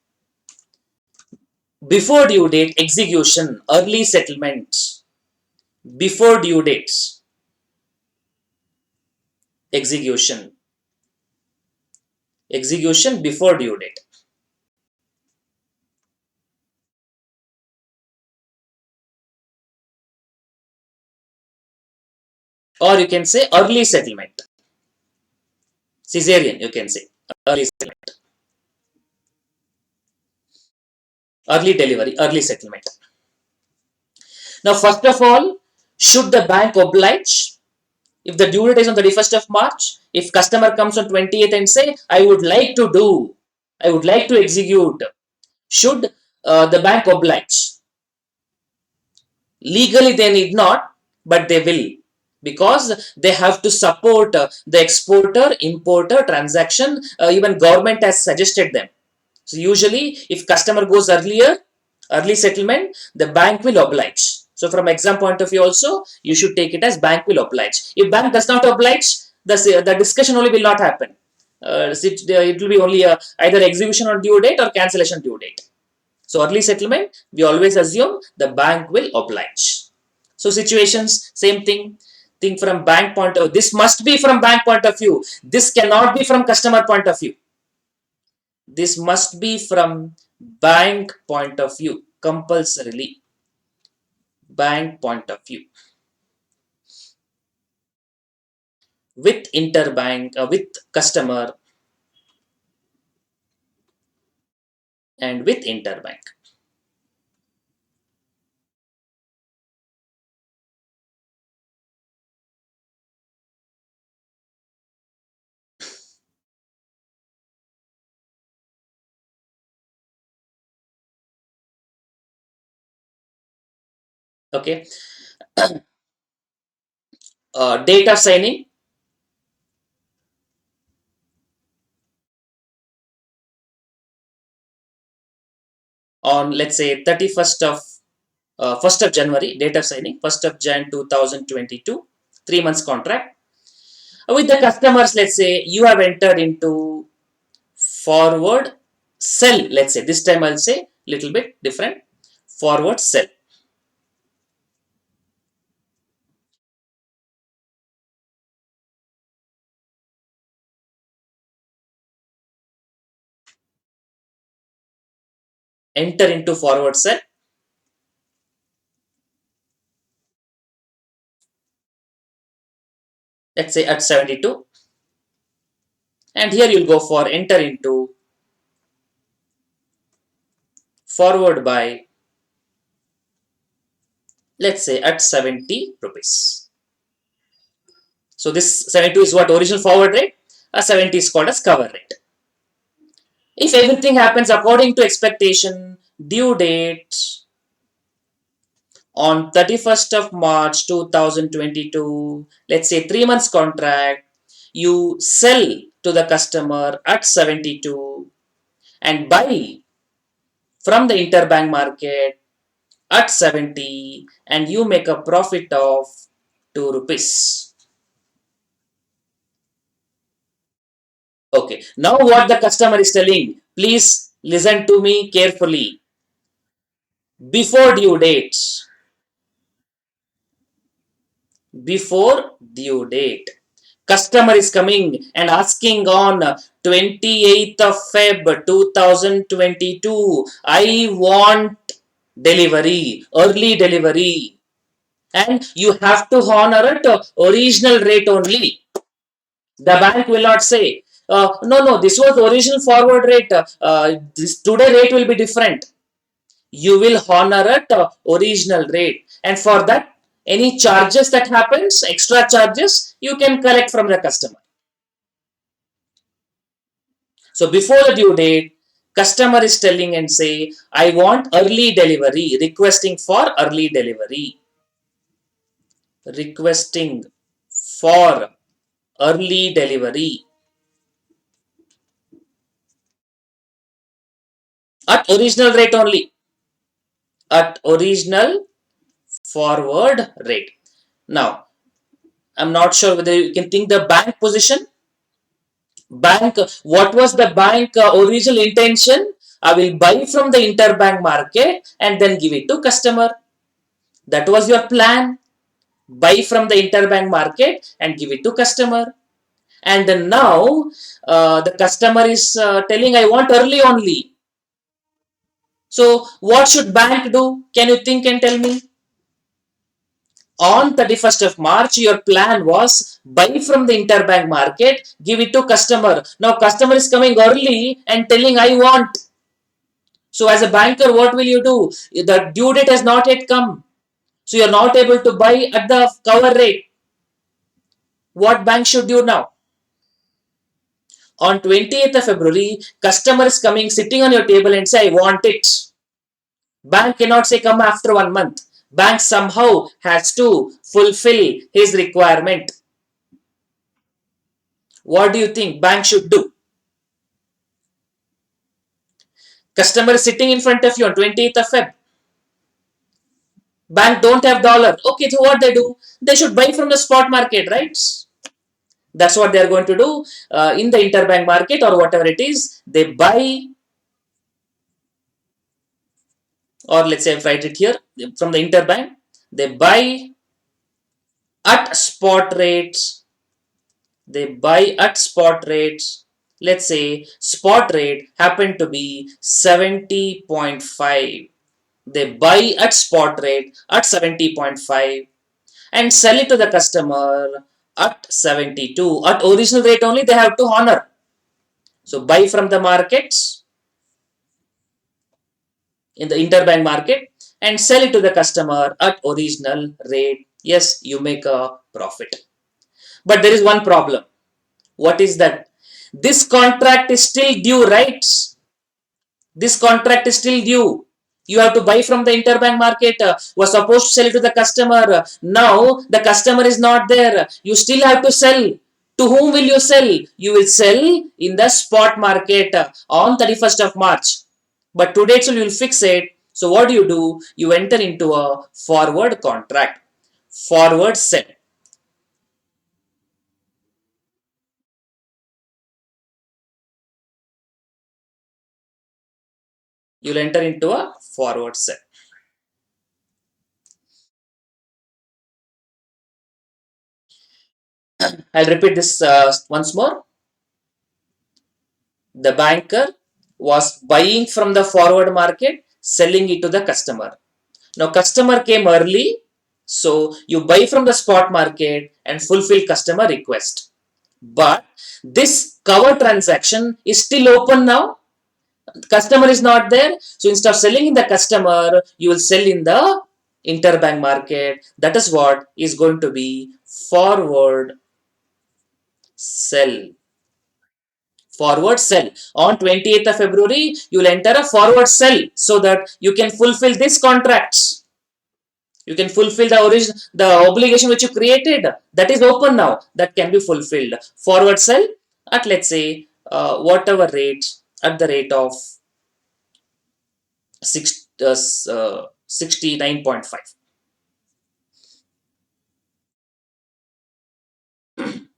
before due date execution, early settlement, before due dates execution, execution before due date, or you can say early settlement, cesarean, you can say early settlement, early delivery, early settlement. Now, first of all, should the bank oblige? If the due date is on 31st of March, if customer comes on 20th and say, I would like to do, I would like to execute, should the bank oblige? Legally, they need not, but they will, because they have to support the exporter importer transaction. Even government has suggested them. So usually, if customer goes earlier, early settlement, the bank will oblige. So from exam point of view also, you should take it as bank will oblige. If bank does not oblige, the discussion only will not happen. It will be only either execution on due date or cancellation due date. So early settlement, we always assume the bank will oblige. So situations, same thing. Think from bank point of view. This must be from bank point of view. This cannot be from customer point of view. This must be from bank point of view, compulsorily. Bank point of view. With interbank, with customer and with interbank. Okay. Date of signing on, let's say, 31st of 1st of January, date of signing, 1st of Jan 2022, 3 months contract. With the customers, let's say you have entered into forward sell, let's say, this time I'll say little bit different, forward sell. Enter into forward sell, let's say at 72, and here you'll go for enter into forward buy, let's say at 70 rupees. So this 72 is what original forward rate, a 70 is called as cover rate. If everything happens according to expectation, due date on 31st of March 2022, let's say 3 months contract, you sell to the customer at 72 and buy from the interbank market at 70, and you make a profit of 2 rupees. Okay, now what the customer is telling, please listen to me carefully. Before due date, before due date, customer is coming and asking on 28th of Feb 2022, I want delivery, early delivery, and you have to honor it original rate only. The bank will not say, no, this was original forward rate, this today rate will be different. You will honor at original rate, and for that, any charges that happens, extra charges, you can collect from the customer. So before the due date, customer is telling and say, I want early delivery, requesting for early delivery, requesting for early delivery at original rate only, at original forward rate. Now, I'm not sure whether you can think the bank position. Bank, what was the bank original intention? I will buy from the interbank market and then give it to customer. That was your plan. Buy from the interbank market and give it to customer. And then now the customer is telling I want early only. So what should bank do? Can you think and tell me? On 31st of March, your plan was buy from the interbank market, give it to customer. Now customer is coming early and telling I want. So as a banker, what will you do? The due date has not yet come. So you're not able to buy at the cover rate. What bank should do now? On 20th of February, customer is coming, sitting on your table and say, I want it. Bank cannot say come after 1 month. Bank somehow has to fulfill his requirement. What do you think bank should do? Customer is sitting in front of you on 20th of Feb. Bank don't have dollar. Okay, so what they do? They should buy from the spot market, right? That's what they are going to do in the interbank market or whatever it is. They buy, or let's say I write it here from the interbank. They buy at spot rates. They buy at spot rates. Let's say spot rate happened to be 70.5. They buy at spot rate at 70.5 and sell it to the customer at 72. At original rate only they have to honor. So buy from the markets in the interbank market and sell it to the customer at original rate. Yes, you make a profit. But there is one problem. What is that? This contract is still due, right? This contract is still due. You have to buy from the interbank market. Was supposed to sell it to the customer. Now the customer is not there. You still have to sell. To whom will you sell? You will sell in the spot market on 31st of March. But today so you will fix it. So what do? You enter into a forward contract. Forward sell. You'll enter into a forward sell. I'll repeat this once more. The banker was buying from the forward market, selling it to the customer. Now customer came early, so you buy from the spot market and fulfill customer request. But this cover transaction is still open now. Customer is not there, so instead of selling in the customer, you will sell in the interbank market. That is what is going to be forward sell. Forward sell. On 28th of February, you will enter a forward sell so that you can fulfill this contracts. You can fulfill the origin, the obligation which you created. That is open now. That can be fulfilled. Forward sell at let's say whatever rate, at the rate of 69.5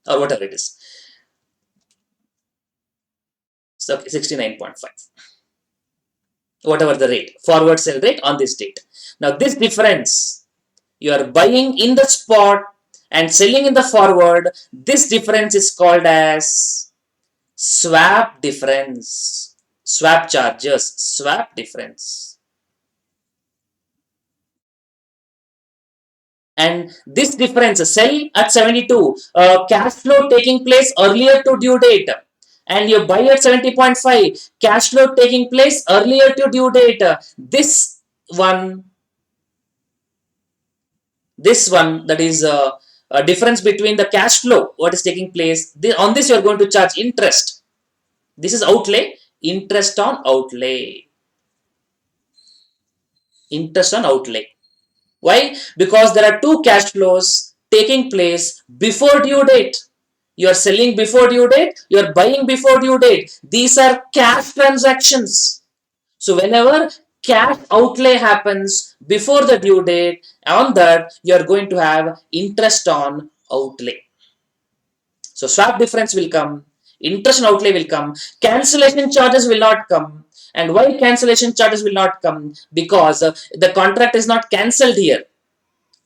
or whatever it is. So 69.5. Whatever the rate, forward sell rate on this date. Now this difference, you are buying in the spot and selling in the forward. This difference is called as swap difference. Swap charges, swap difference. And this difference, sell at 72, cash flow taking place earlier to due date, and you buy at 70.5, cash flow taking place earlier to due date. This one, that is a difference between the cash flow, what is taking place. On this, you are going to charge interest. This is outlay, interest on outlay. Interest on outlay. Why? Because there are two cash flows taking place before due date. You are selling before due date, you are buying before due date. These are cash transactions. So whenever cash outlay happens before the due date, on that you are going to have interest on outlay. So swap difference will come. Interest and outlay will come. Cancellation charges will not come. And why cancellation charges will not come? Because the contract is not cancelled here.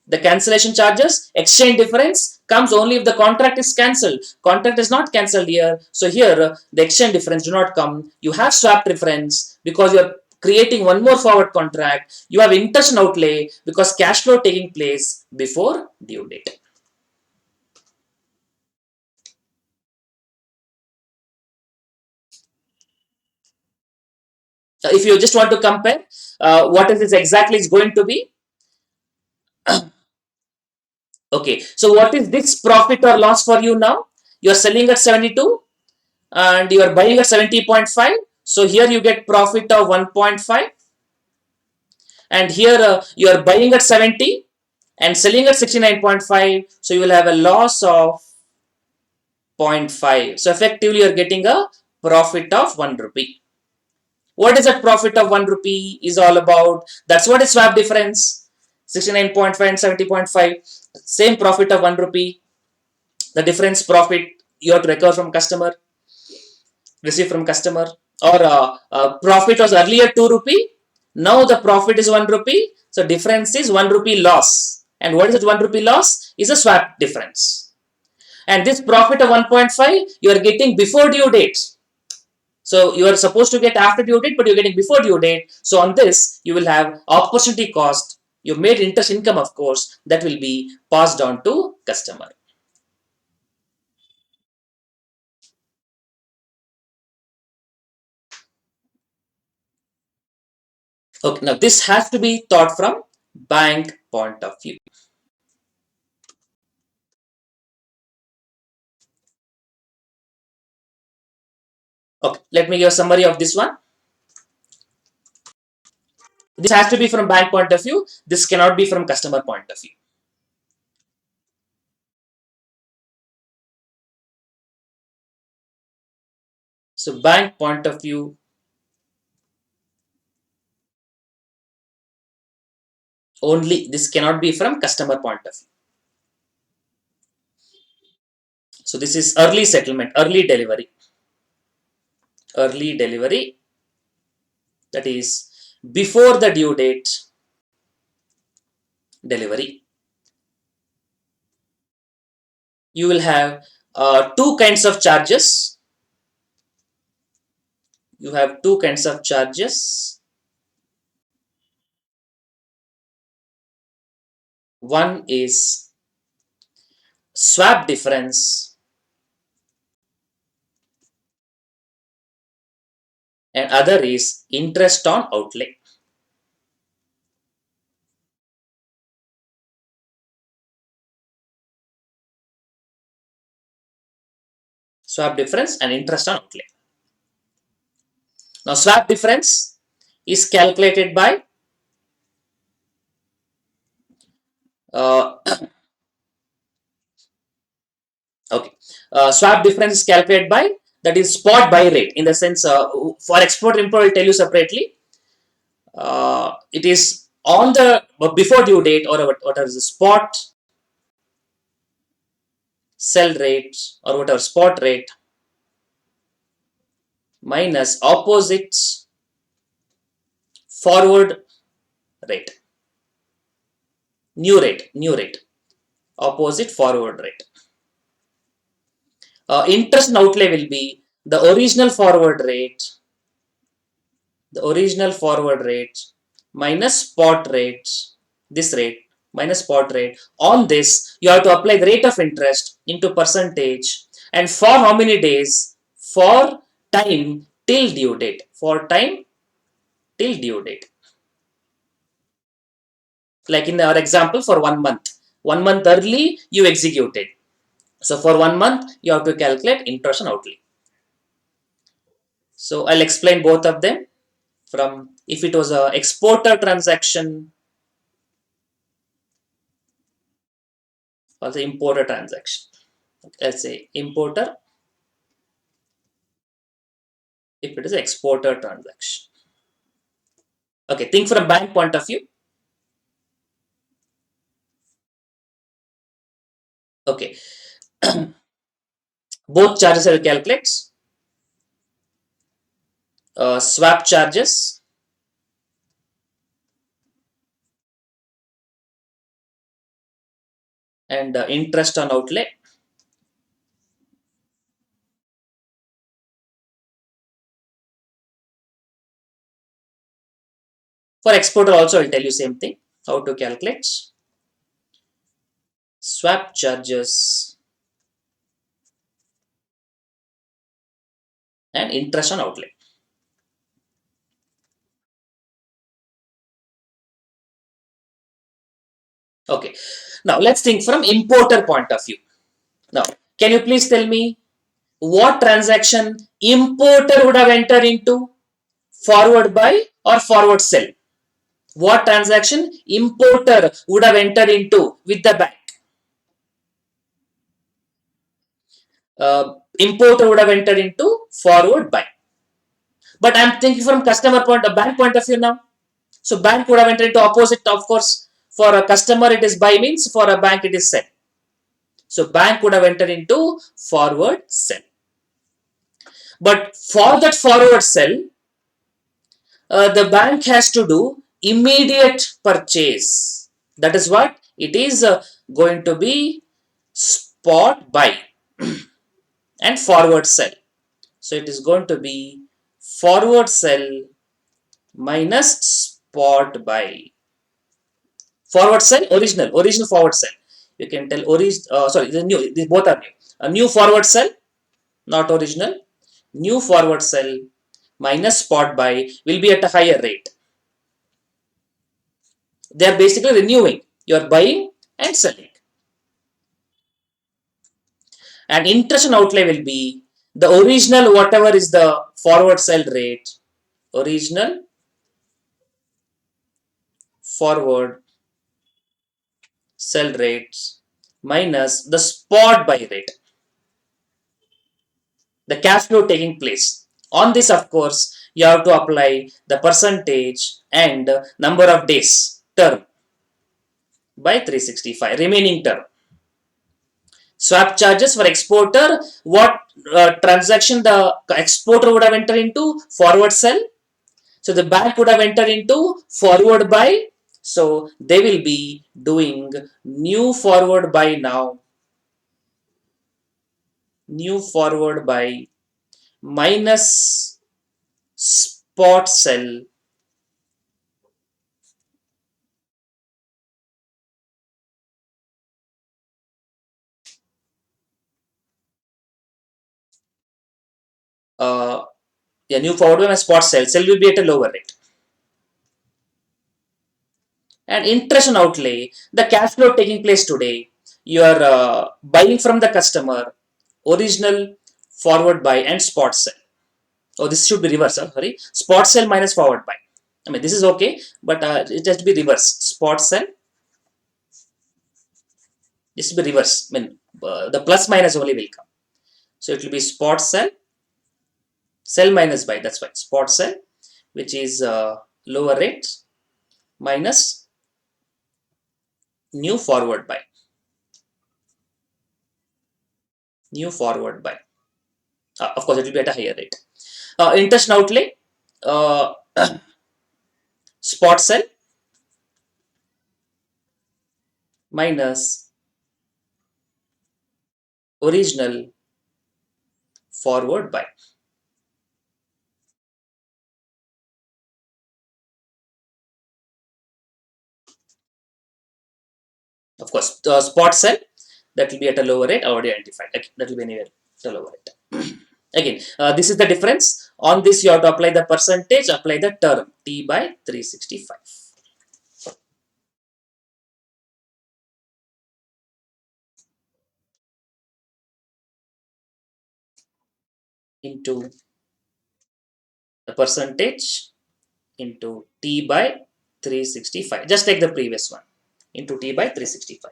The cancellation charges, exchange difference comes only if the contract is cancelled. Contract is not cancelled here. So here the exchange difference do not come. You have swap difference because you are creating one more forward contract. You have interest and outlay because cash flow taking place before due date. If you just want to compare what is this exactly is going to be. Okay, so what is this profit or loss for you now? You are selling at 72 and you are buying at 70.5. So here you get profit of 1.5, and here you are buying at 70 and selling at 69.5. So you will have a loss of 0.5. So effectively you are getting a profit of 1 rupee. What is that profit of 1 rupee is all about? That's what is swap difference. 69.5 and 70.5. Same profit of 1 rupee. The difference profit you have to recover from customer, receive from customer. Or profit was earlier 2 rupee. Now the profit is 1 rupee. So difference is 1 rupee loss. And what is that 1 rupee loss? Is a swap difference. And this profit of 1.5 you are getting before due date. So you are supposed to get after due date, but you're getting before due date. So on this, you will have opportunity cost. You made interest income, of course, that will be passed on to customer. Okay, now this has to be thought from bank point of view. Okay, let me give a summary of this one. This has to be from bank point of view. This cannot be from customer point of view. So bank point of view only. This cannot be from customer point of view. So this is early settlement, early delivery. Early delivery, that is before the due date delivery. You will have two kinds of charges. You have two kinds of charges. One is swap difference and other is interest on outlay. Swap difference and interest on outlay. Now swap difference is calculated by uh, okay. Swap difference is calculated by, that is spot buy rate, in the sense for export import I will tell you separately. It is on the before due date, or what is the spot sell rate or whatever spot rate minus opposite forward rate, new rate, opposite forward rate. Interest and outlay will be the original forward rate minus spot rate, this rate minus spot rate. On this, you have to apply the rate of interest into percentage, and for how many days? For time till due date. For time till due date. Like in our example, for 1 month. 1 month early, you executed. So for 1 month, you have to calculate interest and outlay. So I'll explain both of them. From if it was a exporter transaction or the importer transaction. Let's say importer, if it is an exporter transaction. Okay, think from bank point of view. Okay, Both charges I will calculate. Swap charges and interest on outlay. For exporter also, I'll tell you same thing, how to calculate swap charges and interest on outlay. Okay. Now let's think from importer point of view. Now, can you please tell me what transaction importer would have entered into? Forward buy or forward sell? What transaction importer would have entered into with the bank? Importer would have entered into forward buy. But I'm thinking from customer point, a bank point of view now. So bank would have entered into opposite, of course. For a customer, it is buy means. For a bank, it is sell. So bank would have entered into forward sell. But for that forward sell, the bank has to do immediate purchase. That is what it is going to be spot buy and forward sell. So it is going to be forward sell minus spot buy. Forward sell, original forward sell. You can tell sorry, the new. These both are new. A new forward sell, not original. New forward sell minus spot buy will be at a higher rate. They are basically renewing. You are buying and selling. And interest and outlay will be the original whatever is the forward sell rate. Original forward sell rates minus the spot buy rate, the cash flow taking place. On this, of course, you have to apply the percentage and number of days term by 365, remaining term. Swap charges for exporter, what transaction the exporter would have entered into? Forward sell. So the bank would have entered into forward buy. So they will be doing new forward buy now. New forward buy minus spot sell. Uh, yeah, new forward buy minus spot sell. Sell will be at a lower rate. And interest and outlay, the cash flow taking place today, you are buying from the customer, original forward buy and spot sell. Oh, this should be reverse. Sorry, spot sell minus forward buy. I mean, this is okay, but it has to be reverse. Spot sell, this will be reverse. I mean, the plus minus only will come. So it will be spot sell, sell minus buy. That's why spot sell, which is lower rate minus new forward buy. New forward buy. Of course, it will be at a higher rate. Interest and outlay, uh, spot sell minus original forward buy. Of course, spot sell, that will be at a lower rate already identified. That will be anywhere at a lower rate. Again, this is the difference. On this, you have to apply the percentage, apply the term T by 365 into the percentage into T by 365. Just take the previous one into T by 365.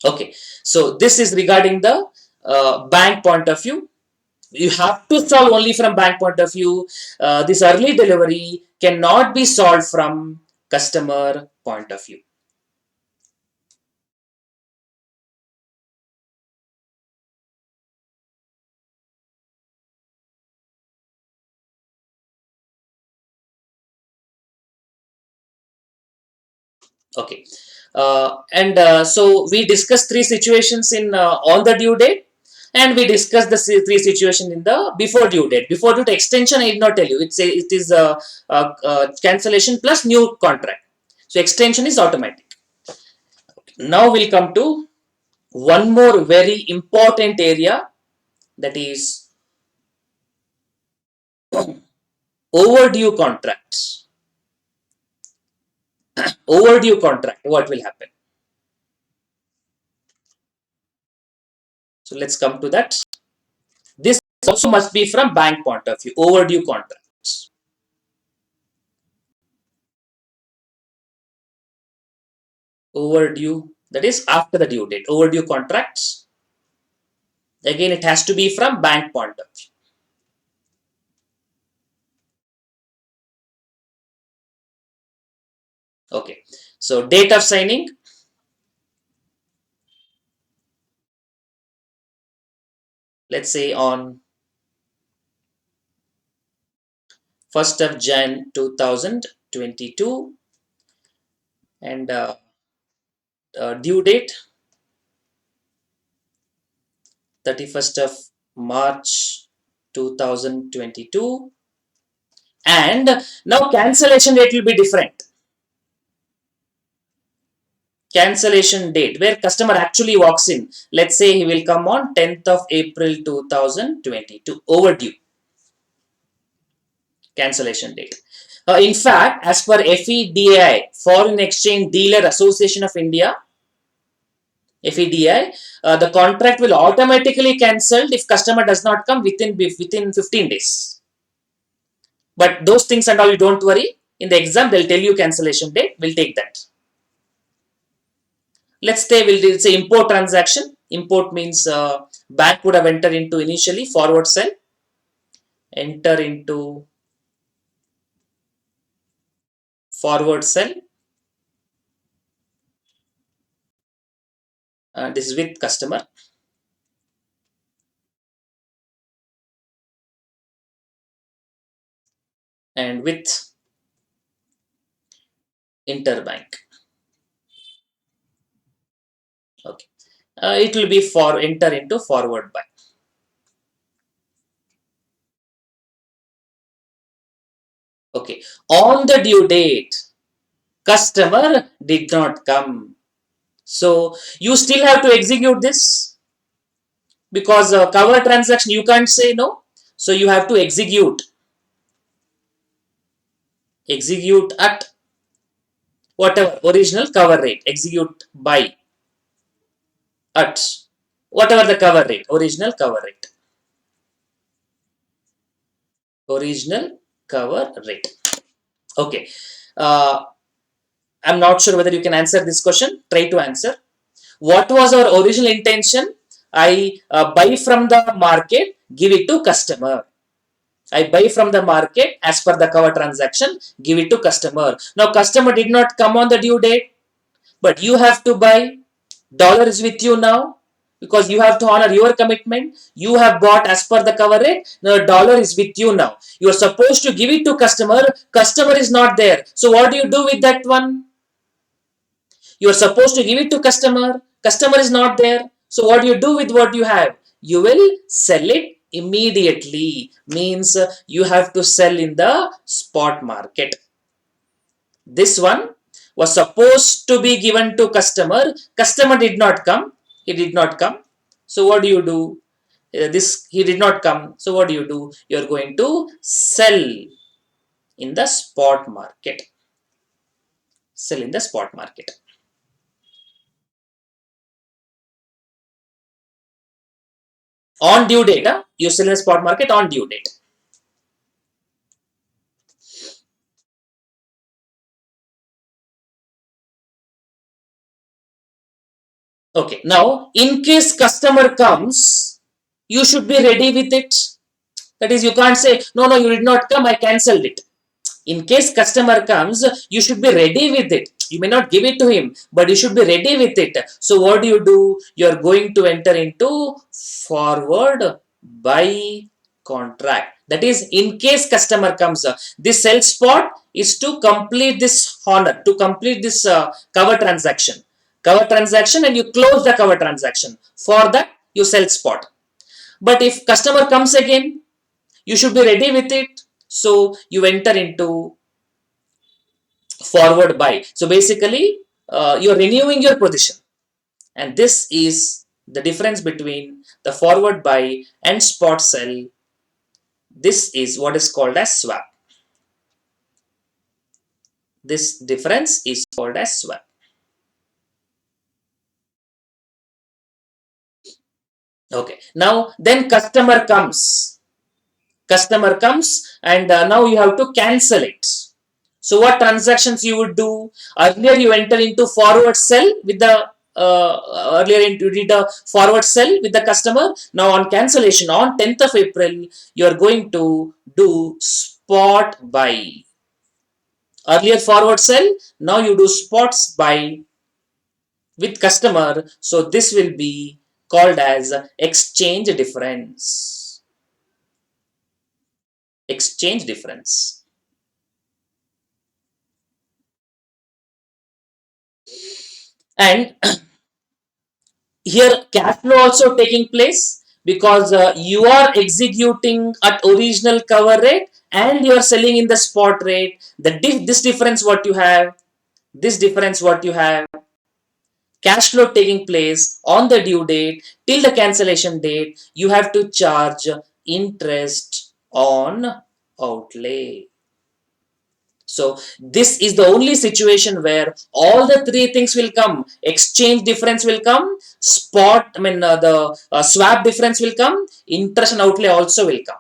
Okay, so this is regarding the bank point of view. You have to solve only from bank point of view. This early delivery cannot be solved from customer point of view. Okay, and so we discussed three situations in on the due date, and we discussed the three situations in the before due date. Before due date extension, I did not tell you. It is cancellation plus new contract. So extension is automatic. Now we'll come to one more very important area, that is overdue contracts. Overdue contract. What will happen? So let's come to that. This also must be from bank point of view. Overdue contracts. Overdue, that is after the due date. Overdue contracts. Again, it has to be from bank point of view. Okay. So date of signing, let's say on 1st of Jan 2022, and due date 31st of March 2022, and now cancellation date will be different. Cancellation date where customer actually walks in, let's say he will come on 10th of April 2022. Overdue cancellation date. In fact, as per FEDI, Foreign Exchange Dealer Association of India, FEDI, the contract will automatically cancelled if customer does not come within 15 days. But those things and all, you don't worry. In the exam, they'll tell you cancellation date. We'll take that. Let's say we'll say import transaction. Import means bank would have entered into initially forward sell, enter into forward sell. This is with customer, and with interbank. Okay, it will be for enter into forward buy. Okay, on the due date, customer did not come. So you still have to execute this, because cover transaction you can't say no. So you have to execute at whatever original cover rate. Execute by at whatever the cover rate, original cover rate, original cover rate. Okay. Uh, I'm not sure whether you can answer this question. Try to answer. What was our original intention? I buy from the market, give it to customer. I buy from the market as per the cover transaction, give it to customer. Now customer did not come on the due date, but you have to buy. Dollar is with you now because you have to honor your commitment. You have bought as per the cover rate. Now dollar is with you now. You are supposed to give it to customer. Customer is not there. So what do you do with that one? You are supposed to give it to customer. Customer is not there. So what do you do with what you have? You will sell it immediately. Means you have to sell in the spot market. This one was supposed to be given to customer. Customer did not come. He did not come. So what do you do? This he did not come. So what do? You are going to sell in the spot market. Sell in the spot market. On due date, you sell in the spot market on due date. Okay, now in case customer comes, you should be ready with it. That is, you can't say, no, no, you did not come, I cancelled it. In case customer comes, you should be ready with it. You may not give it to him, but you should be ready with it. So what do? You are going to enter into forward buy contract. That is, in case customer comes, this sell spot is to complete this honor, to complete this cover transaction. Cover transaction, and you close the cover transaction. For that, you sell spot. But if customer comes again, you should be ready with it. So you enter into forward buy. So basically, you're renewing your position, and this is the difference between the forward buy and spot sell. This is what is called as swap. This difference is called as swap. Okay. Now then customer comes. Customer comes, and now you have to cancel it. So what transactions you would do? Earlier you enter into forward sell with the earlier you did a forward sell with the customer. Now on cancellation on 10th of April, you are going to do spot buy. Earlier forward sell, now you do spots buy with customer. So this will be called as exchange difference. Exchange difference. And here cash flow also taking place because you are executing at original cover rate and you are selling in the spot rate. This difference what you have, this difference what you have, cash flow taking place on the due date till the cancellation date, you have to charge interest on outlay. So this is the only situation where all the three things will come. Exchange difference will come, the swap difference will come, interest and outlay also will come.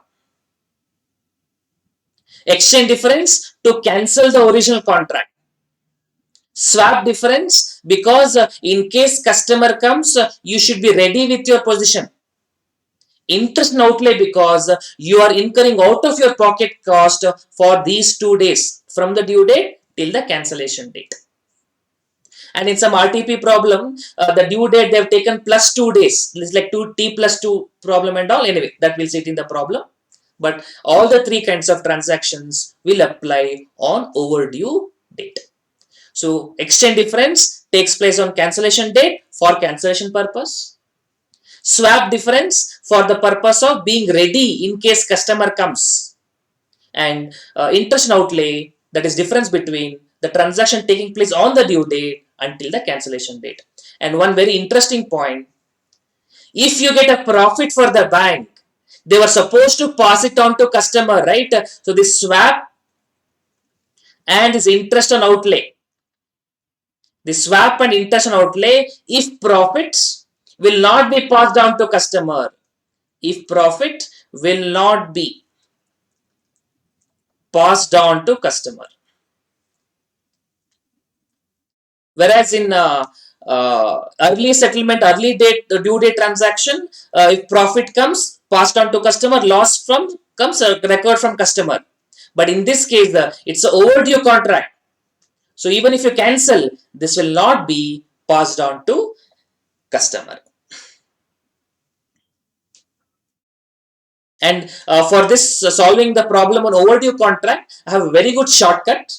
Exchange difference to cancel the original contract. Swap difference because in case customer comes, you should be ready with your position. Interest and outlay because you are incurring out of your pocket cost for these 2 days from the due date till the cancellation date. And in some RTP problem, the due date they've taken plus 2 days. It's like 2T plus 2 problem and all. Anyway, that will sit in the problem. But all the three kinds of transactions will apply on overdue date. So exchange difference takes place on cancellation date for cancellation purpose. Swap difference for the purpose of being ready in case customer comes. And interest and outlay, that is difference between the transaction taking place on the due date until the cancellation date. And one very interesting point, if you get a profit for the bank, they were supposed to pass it on to customer, right? So this swap and this interest on outlay, the swap and interest on outlay, if profits will not be passed down to customer, if profit will not be passed on to customer. Whereas in early settlement, early date, the due date transaction, if profit comes, passed on to customer, loss from comes record from customer. But in this case, it's an overdue contract. So even if you cancel, this will not be passed on to customer. And for this solving the problem on overdue contract, I have a very good shortcut,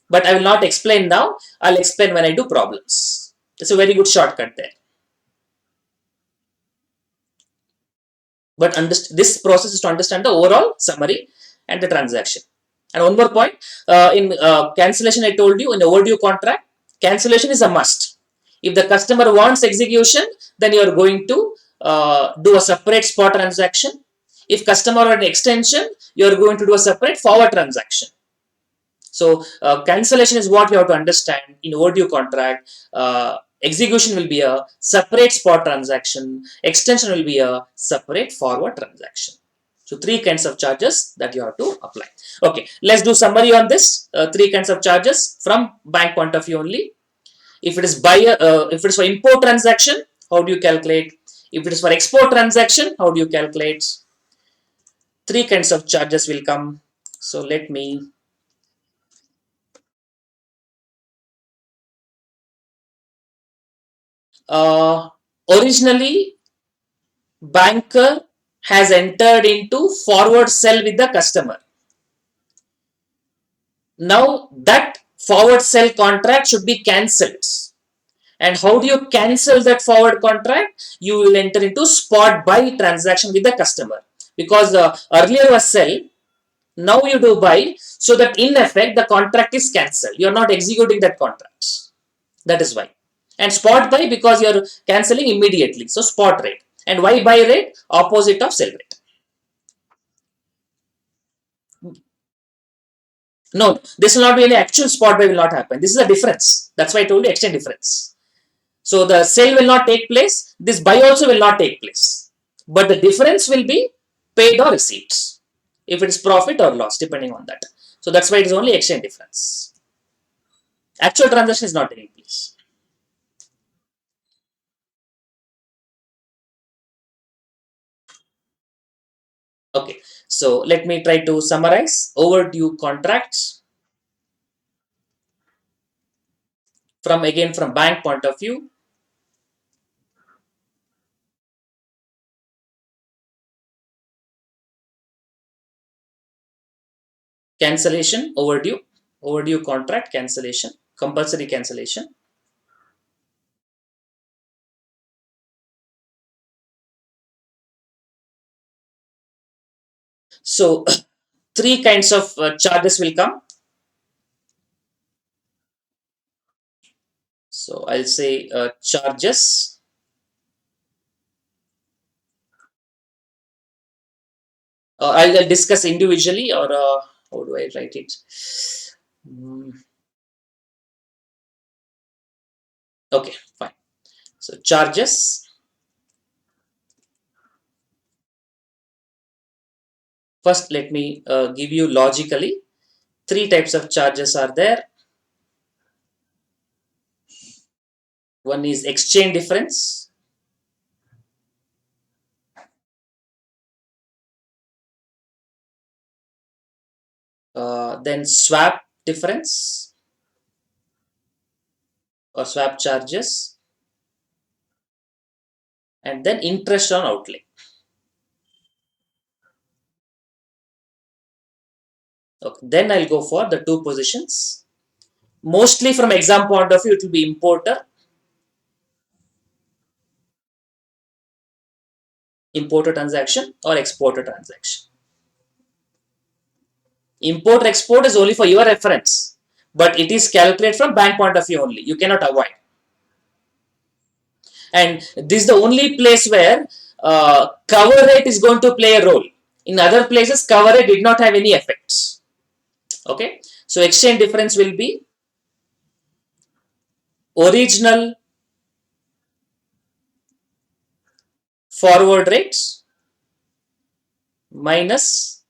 but I will not explain now. I'll explain when I do problems. It's a very good shortcut there. But this process is to understand the overall summary and the transaction. And one more point, in cancellation, I told you in overdue contract, cancellation is a must. If the customer wants execution, then you are going to do a separate spot transaction. If customer wants extension, you are going to do a separate forward transaction. So cancellation is what you have to understand in overdue contract. Execution will be a separate spot transaction. Extension will be a separate forward transaction. So three kinds of charges that you have to apply. Okay, let's do summary on this. Three kinds of charges from bank point of view only. If it is if it is for import transaction, how do you calculate? If it is for export transaction, how do you calculate? Three kinds of charges will come. So let me uh, originally banker has entered into forward sell with the customer. Now that forward sell contract should be cancelled. And how do you cancel that forward contract? You will enter into spot buy transaction with the customer. Because earlier was sell, now you do buy, so that in effect the contract is cancelled. You are not executing that contract. That is why. And spot buy because you are cancelling immediately. So spot rate. And why buy rate? Opposite of sell rate. No, this will not be any actual spot buy will not happen. This is a difference. That's why I told you exchange difference. So the sale will not take place. This buy also will not take place. But the difference will be paid or receipts. If it is profit or loss, depending on that. So that's why it is only exchange difference. Actual transaction is not taking place. Okay. So let me try to summarize. Overdue contracts from bank point of view. Cancellation, overdue contract cancellation, compulsory cancellation. So three kinds of charges will come. So I'll say charges. I'll discuss individually, or how do I write it? Mm, okay, fine. So charges. First, let me give you logically. Three types of charges are there. One is exchange difference. Then swap difference or swap charges, and then interest on outlay. Okay. Then I'll go for the two positions. Mostly from exam point of view, it will be importer transaction or exporter transaction. Import export is only for your reference, but it is calculated from bank point of view only. You cannot avoid. And this is the only place where cover rate is going to play a role. In other places, cover rate did not have any effects. Okay, so exchange difference will be original forward rates minus,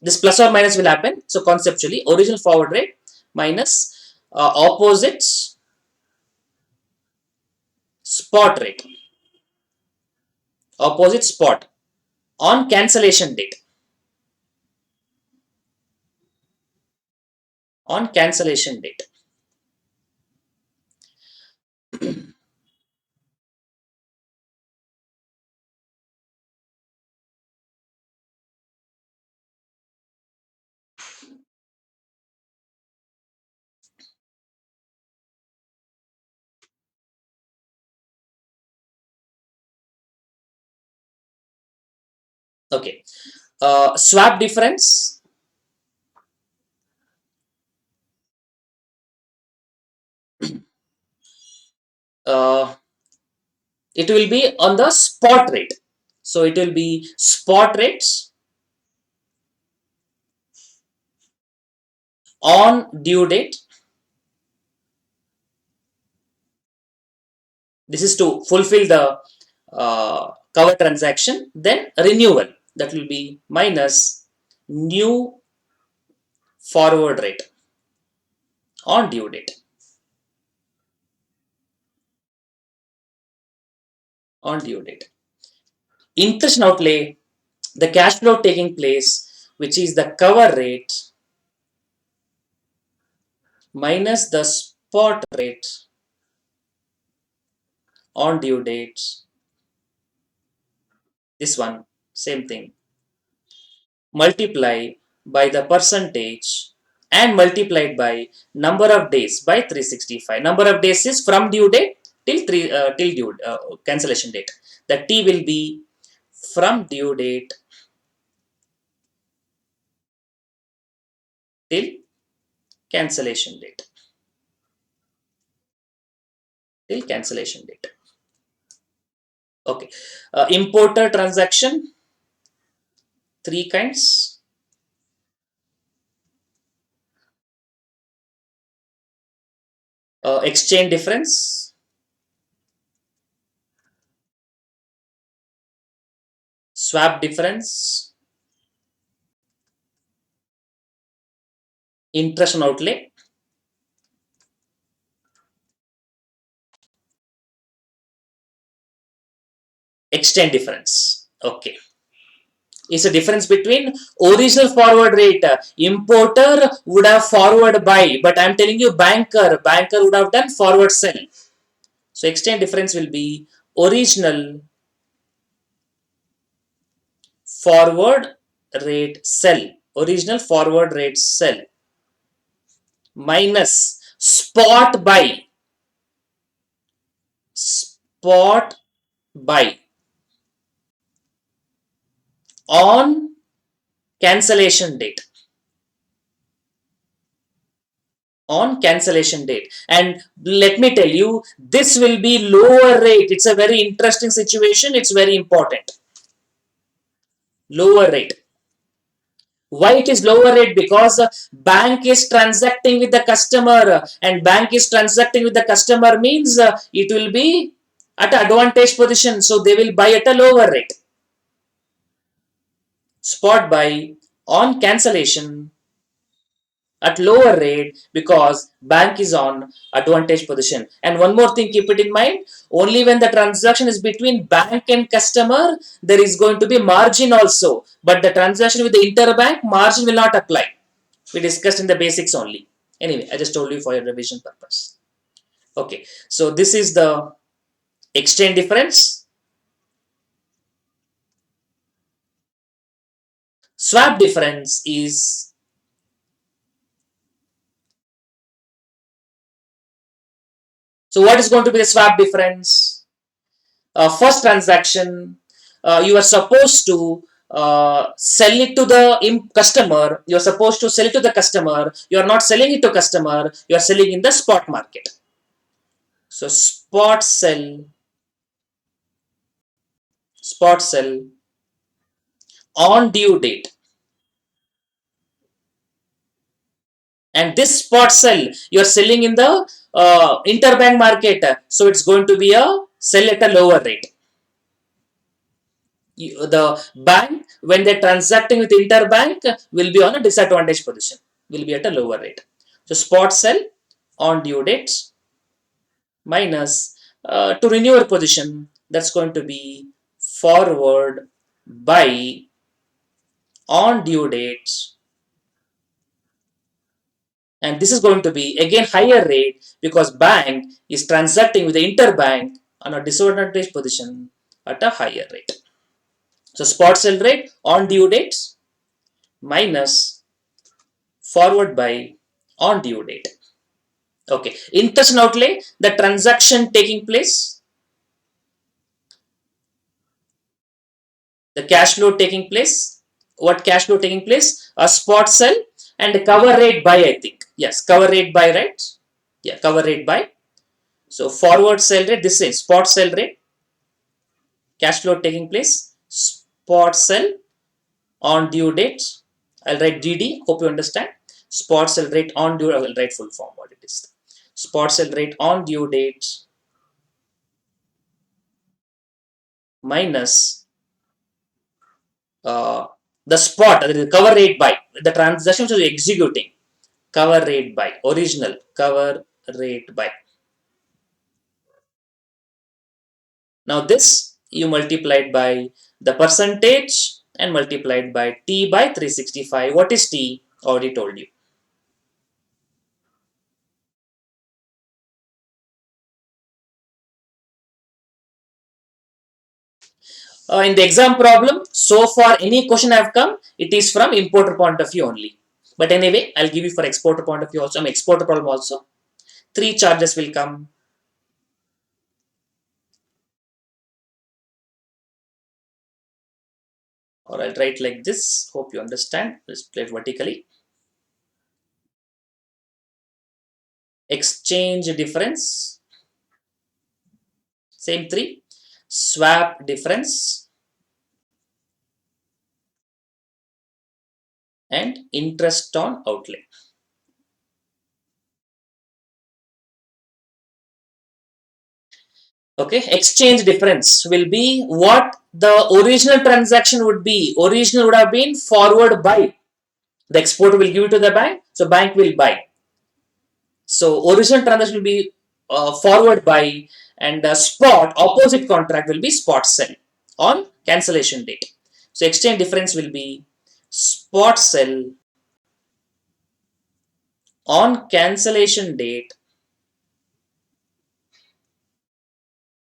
this plus or minus will happen. So conceptually, original forward rate minus opposites spot rate, opposite spot on cancellation date. On cancellation date. Okay. Swap difference. Uh, it will be on the spot rate. So it will be spot rates on due date. This is to fulfill the cover transaction. Then renewal, that will be minus new forward rate on due date. on due date. Interest and outlay, the cash flow taking place, which is the cover rate minus the spot rate on due date. This one, same thing. Multiply by the percentage and multiplied by number of days by 365. Number of days is from due date till due cancellation date. The T will be from due date till cancellation date. Till cancellation date. Okay. Importer transaction, three kinds. Exchange difference, swap difference, interest and outlay. Exchange difference. Okay. Is a difference between original forward rate. Importer would have forward buy, but I'm telling you banker would have done forward sell. So exchange difference will be original forward rate sell. Original forward rate sell minus spot buy. Spot buy on cancellation date. On cancellation date. And let me tell you, this will be lower rate. It's a very interesting situation. It's very important. Lower rate. Why it is lower rate? Because bank is transacting with the customer, and bank is transacting with the customer means it will be at advantage position. So they will buy at a lower rate. Spot buy on cancellation at lower rate because bank is on advantage position. And one more thing, keep it in mind, only when the transaction is between bank and customer, there is going to be margin also, but the transaction with the interbank, margin will not apply. We discussed in the basics only. Anyway, I just told you for your revision purpose. Okay, so this is the exchange difference. Swap difference is, so what is going to be the swap difference? First transaction, you are supposed to sell it to the customer. You are supposed to sell it to the customer. You are not selling it to customer. You are selling in the spot market. So spot sell on due date. And this spot sell, you are selling in the interbank market. So it's going to be a sell at a lower rate. The bank, when they're transacting with interbank, will be on a disadvantage position, will be at a lower rate. So spot sell on due dates minus to renew your position, that's going to be forward buy on due dates, and this is going to be again higher rate because bank is transacting with the interbank on a disadvantage position at a higher rate. So spot sell rate on due dates minus forward buy on due date. Okay, interest and outlay, the transaction taking place, the cash flow taking place. What cash flow taking place? A spot sell and cover rate buy, I think. Yes, cover rate buy, right? Yeah, cover rate buy. So forward sell rate, this is spot sell rate, cash flow taking place, spot sell on due date. I'll write DD, hope you understand. Spot sell rate on due, I will write full form what it is. Spot sell rate on due date minus the spot, the cover rate buy, the transaction which is executing, cover rate buy, original cover rate buy. Now this you multiplied by the percentage and multiplied by t by 365. What is t? Already told you. In the exam problem, so far any question I have come, it is from importer point of view only. But anyway, I'll give you for exporter point of view also, exporter problem also. Three charges will come. Or I'll write like this. Hope you understand. Let's play it vertically. Exchange difference. Same three. Swap difference. And interest on outlay. Okay, exchange difference will be what the original transaction would be. Original would have been forward buy. The exporter will give it to the bank, so bank will buy. So original transaction will be forward buy, and the spot opposite contract will be spot sell on cancellation date. So exchange difference will be spot sell on cancellation date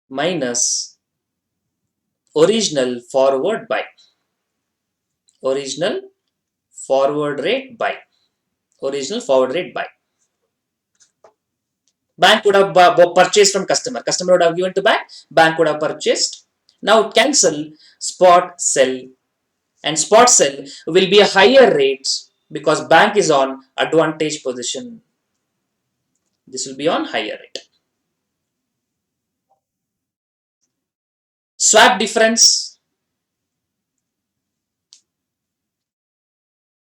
minus original forward buy. Original forward rate buy. Original forward rate buy. Bank would have purchased from customer. Customer would have given to bank. Bank would have purchased. Now cancel spot sell, and spot sell will be a higher rate because bank is on advantage position. This will be on higher rate. Swap difference.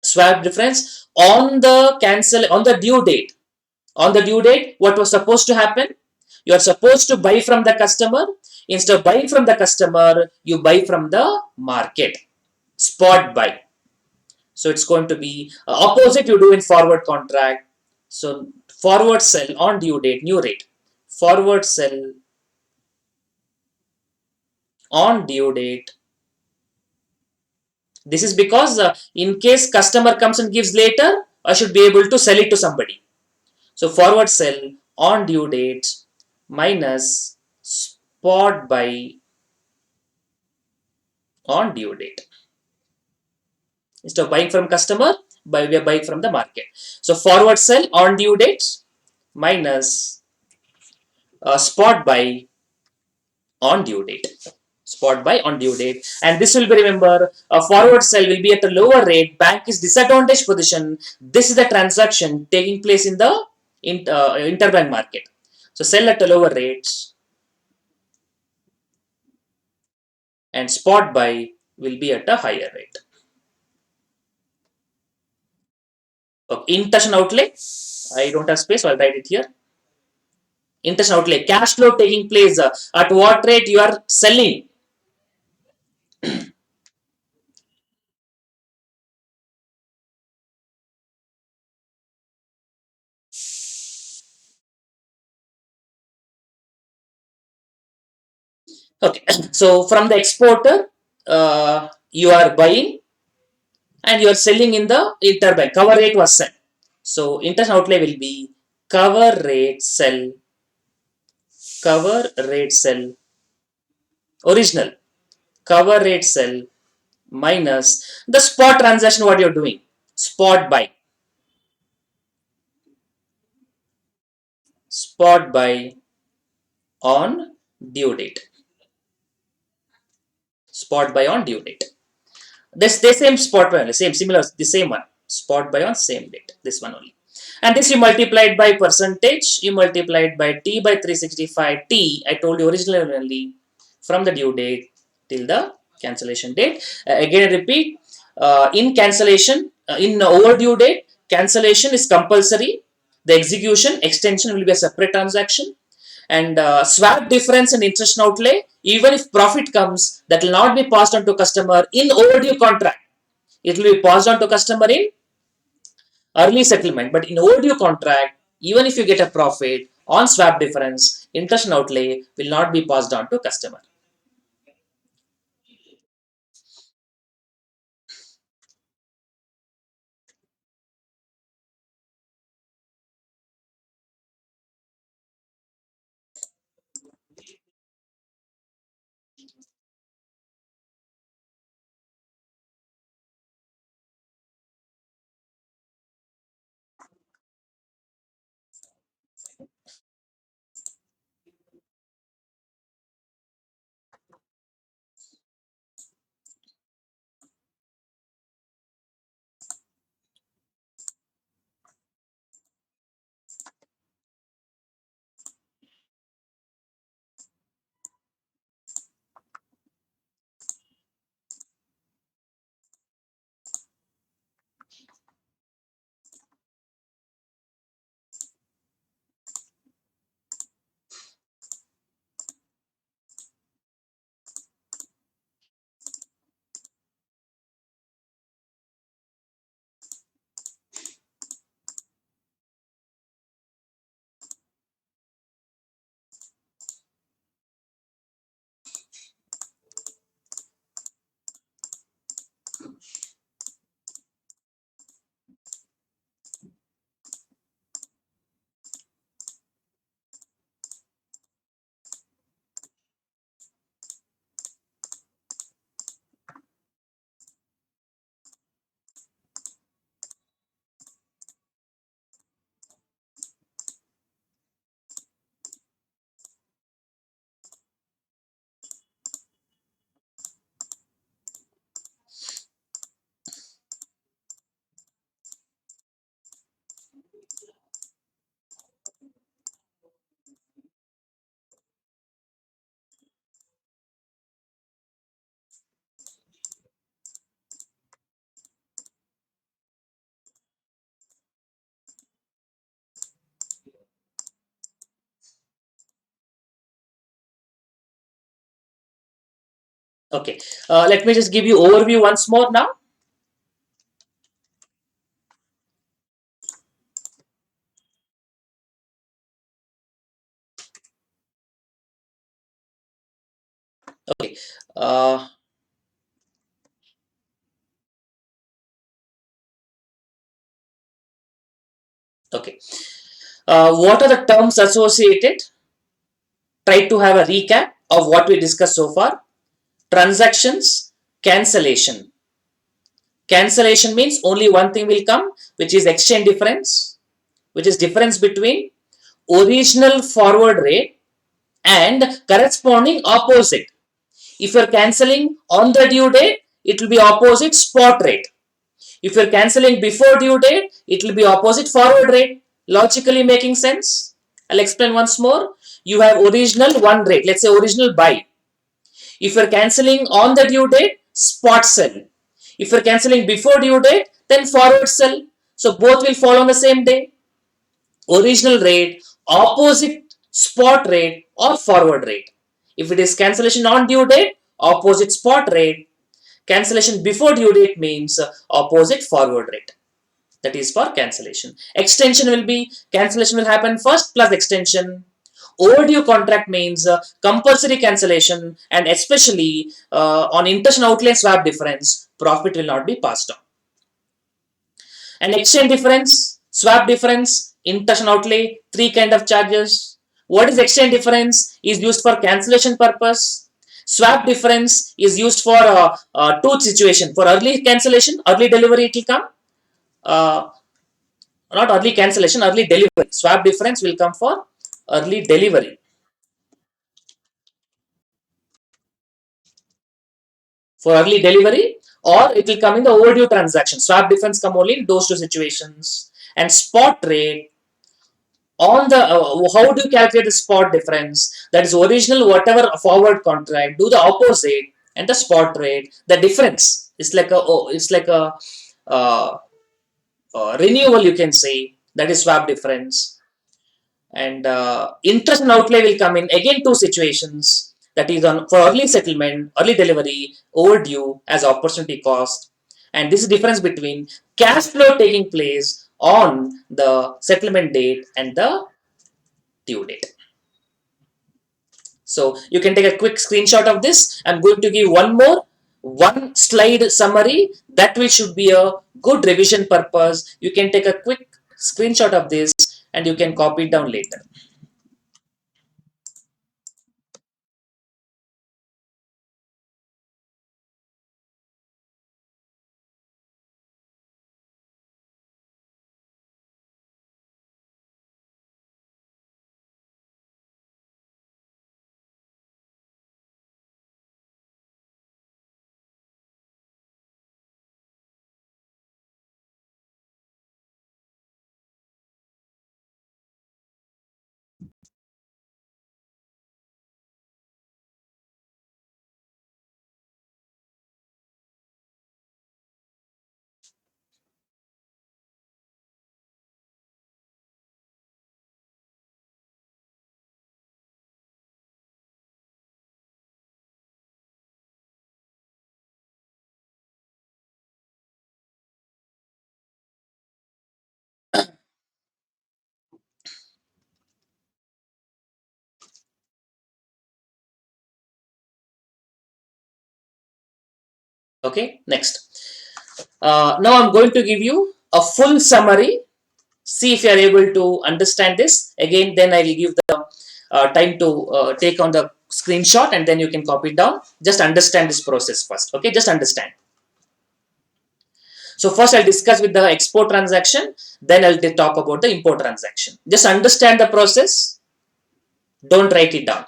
Swap difference on the cancel on the due date. On the due date, what was supposed to happen? You are supposed to buy from the customer. Instead of buying from the customer, you buy from the market. Spot buy. So it's going to be opposite you do in forward contract. So forward sell on due date, new rate. Forward sell on due date. This is because in case customer comes and gives later, I should be able to sell it to somebody. So forward sell on due date minus spot buy on due date. Instead of buying from customer, we are buying from the market. So forward sell on due date minus spot buy on due date. Spot buy on due date, and this will be, remember, a forward sell will be at a lower rate. Bank is disadvantaged position. This is the transaction taking place in the interbank market. So sell at a lower rates, and spot buy will be at a higher rate. Okay. Intention outlay. I don't have space, so I'll write it here. Intention outlay, cash flow taking place at what rate you are selling. Okay, so from the exporter, you are buying and you are selling in the interbank. Cover rate was set. So intention outlay will be cover rate sell, original cover rate sell minus the spot transaction what you're doing, spot buy, on due date, spot buy on due date. This the same spot buy only, same similar, the same one, spot buy on same date, this one only. And this you multiplied by percentage, you multiplied by t by 365. T I told you originally only from the due date till the cancellation date. Again I repeat, in cancellation, in overdue date, cancellation is compulsory. The execution extension will be a separate transaction, and swap difference and interest outlay, even if profit comes, that will not be passed on to customer in overdue contract. It will be passed on to customer in early settlement, but in overdue contract, even if you get a profit on swap difference, interest and outlay will not be passed on to customer. Okay, let me just give you overview once more now. Okay, uh, okay. What are the terms associated? Try to have a recap of what we discussed so far. Transactions, cancellation. Cancellation means only one thing will come, which is exchange difference, which is difference between original forward rate and corresponding opposite. If you're cancelling on the due date, it will be opposite spot rate. If you're cancelling before due date, it will be opposite forward rate. Logically making sense? I'll explain once more. You have original one rate, let's say original buy. If you're cancelling on the due date, spot sell. If you're cancelling before due date, then forward sell. So both will fall on the same day. Original rate, opposite spot rate or forward rate. If it is cancellation on due date, opposite spot rate. Cancellation before due date means opposite forward rate. That is for cancellation. Extension will be cancellation will happen first plus extension. Overdue contract means compulsory cancellation, and especially on interest and outlay swap difference, profit will not be passed on. And exchange difference, swap difference, interest and outlay, three kind of charges. What is exchange difference? Is used for cancellation purpose. Swap difference is used for two situation. For early cancellation, early delivery it will come. Uh, Not early cancellation, early delivery. Swap difference will come for early delivery. For early delivery, or it will come in the overdue transaction. Swap difference come only in those two situations. And spot rate on the how do you calculate the spot difference? That is original whatever forward contract. Do the opposite and the spot rate. The difference is like a uh, renewal you can say. That is swap difference. And interest and outlay will come in again two situations, that is on for early settlement, early delivery, overdue as opportunity cost, and this is difference between cash flow taking place on the settlement date and the due date. So you can take a quick screenshot of this. I'm going to give one slide summary that will should be a good revision purpose. You can take a quick screenshot of this and you can copy it down later. Okay, next. Now I'm going to give you a full summary. See if you are able to understand this. Again, then I will give the time to take on the screenshot and then you can copy it down. Just understand this process first. Okay, just understand. So first I'll discuss with the export transaction, then I'll talk about the import transaction. Just understand the process. Don't write it down.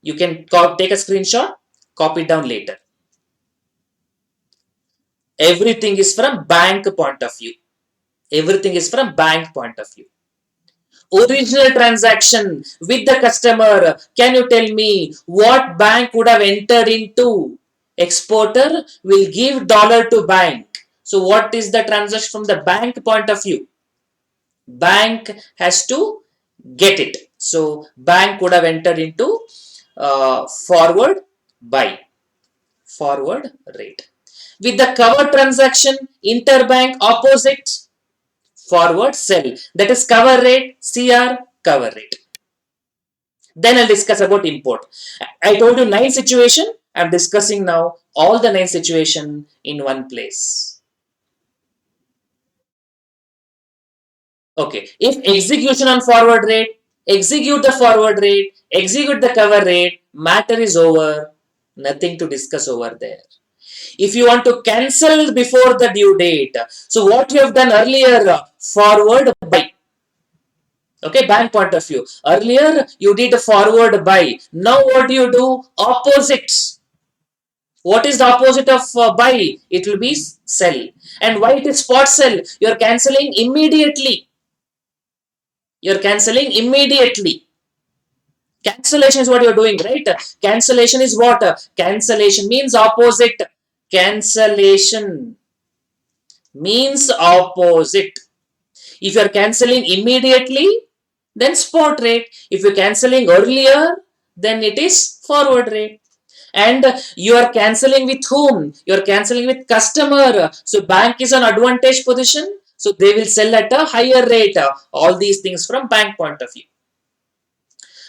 You can take a screenshot, copy it down later. Everything is from bank point of view. Everything is from bank point of view. Original transaction with the customer. Can you tell me what bank would have entered into? Exporter will give dollar to bank. So what is the transaction from the bank point of view? Bank has to get it. So bank would have entered into forward buy. forward rate. With the cover transaction, interbank opposite, forward sell. That is cover rate, CR, cover rate. Then I'll discuss about import. I told you 9 situation. I'm discussing now all the 9 situation in one place. Okay. If execution on forward rate, execute the forward rate, execute the cover rate, matter is over. Nothing to discuss over there. If you want to cancel before the due date, so what you have done earlier, forward buy. Okay, bank point of view. Earlier, you did a forward buy. Now, what do you do? Opposites. What is the opposite of buy? It will be sell. And why it is spot sell? You are cancelling immediately. You are cancelling immediately. Cancellation is what you are doing, right? Cancellation is what? Cancellation means opposite. Cancellation means opposite. If you are cancelling immediately, then spot rate. If you're cancelling earlier, then it is forward rate. And you are cancelling with whom? You are cancelling with customer. So bank is on advantage position. So they will sell at a higher rate. All these things from bank point of view.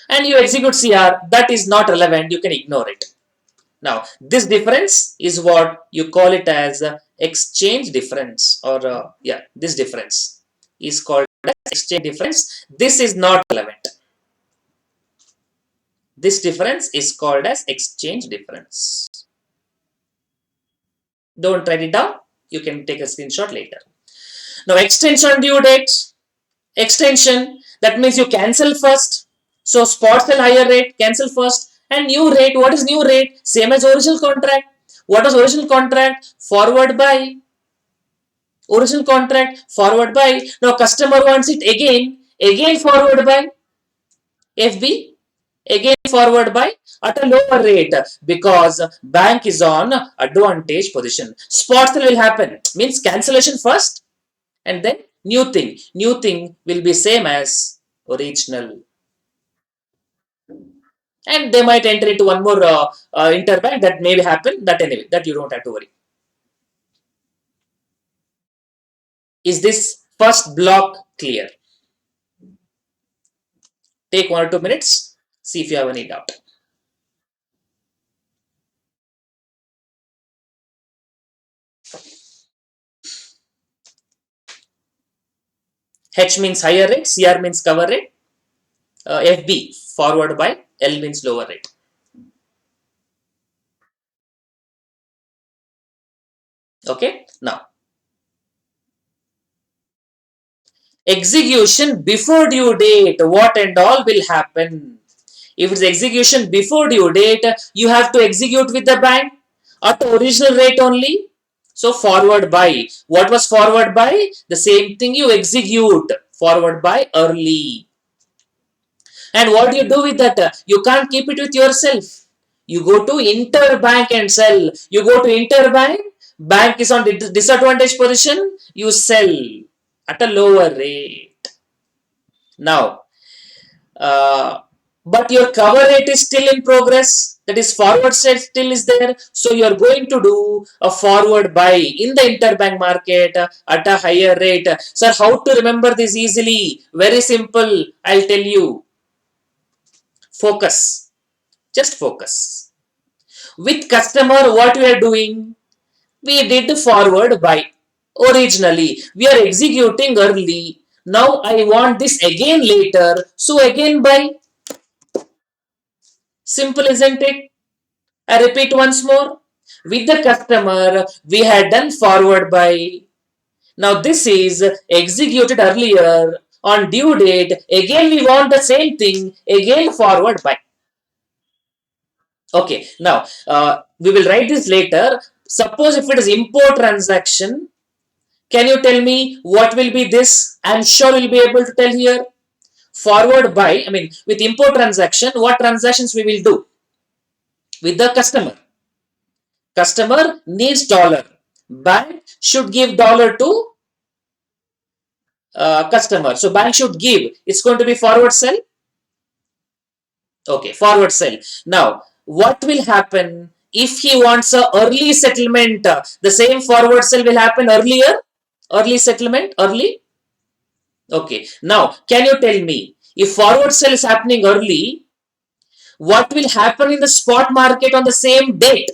And you execute CR. That is not relevant. You can ignore it. Now, this difference is what you call it as exchange difference, or yeah, this difference is called as exchange difference. This is not relevant. This difference is called as exchange difference. Don't write it down. You can take a screenshot later. Now, extension due date. Extension, that means you cancel first. So, spot sell higher rate, cancel first. And new rate, what is new rate? Same as original contract. What was original contract? Forward buy. Original contract, forward buy. Now, customer wants it again forward buy. FB, again forward buy at a lower rate because bank is on advantage position. Spot sell will happen, means cancellation first and then new thing. New thing will be same as original. And they might enter into one more interbank that may happen. That anyway, that you don't have to worry. Is this first block clear? Take 1 or 2 minutes. See if you have any doubt. H means higher rate, CR means cover rate, FB forward buy, L means lower rate. Okay, now execution before due date, what and all will happen? If it's execution before due date, you have to execute with the bank at the original rate only. So forward buy. What was forward buy? The same thing you execute. Forward buy early. And what do you do with that? You can't keep it with yourself. You go to interbank and sell. You go to interbank, bank is on disadvantage position, you sell at a lower rate. Now, but your cover rate is still in progress. That is forward sale still is there. So you are going to do a forward buy in the interbank market at a higher rate. Sir, how to remember this easily? Very simple. I'll tell you. Focus. Just focus. With customer, what we are doing? We did forward buy. Originally, we are executing early. Now I want this again later. So again buy. Simple, isn't it? I repeat once more. With the customer, we had done forward buy. Now this is executed earlier on due date. Again we want the same thing. Again forward buy. Okay, now we will write this later. Suppose if it is import transaction, can you tell me what will be this? I'm sure you'll be able to tell here. Forward buy, I mean, with import transaction, what transactions we will do? With the customer. Customer needs dollar. Bank should give dollar to customer. So bank should give. It's going to be forward sell. Okay, forward sell. Now, what will happen if he wants a early settlement, the same forward sell will happen earlier. Early settlement, early. Okay. Now, can you tell me if forward sell is happening early, what will happen in the spot market on the same date?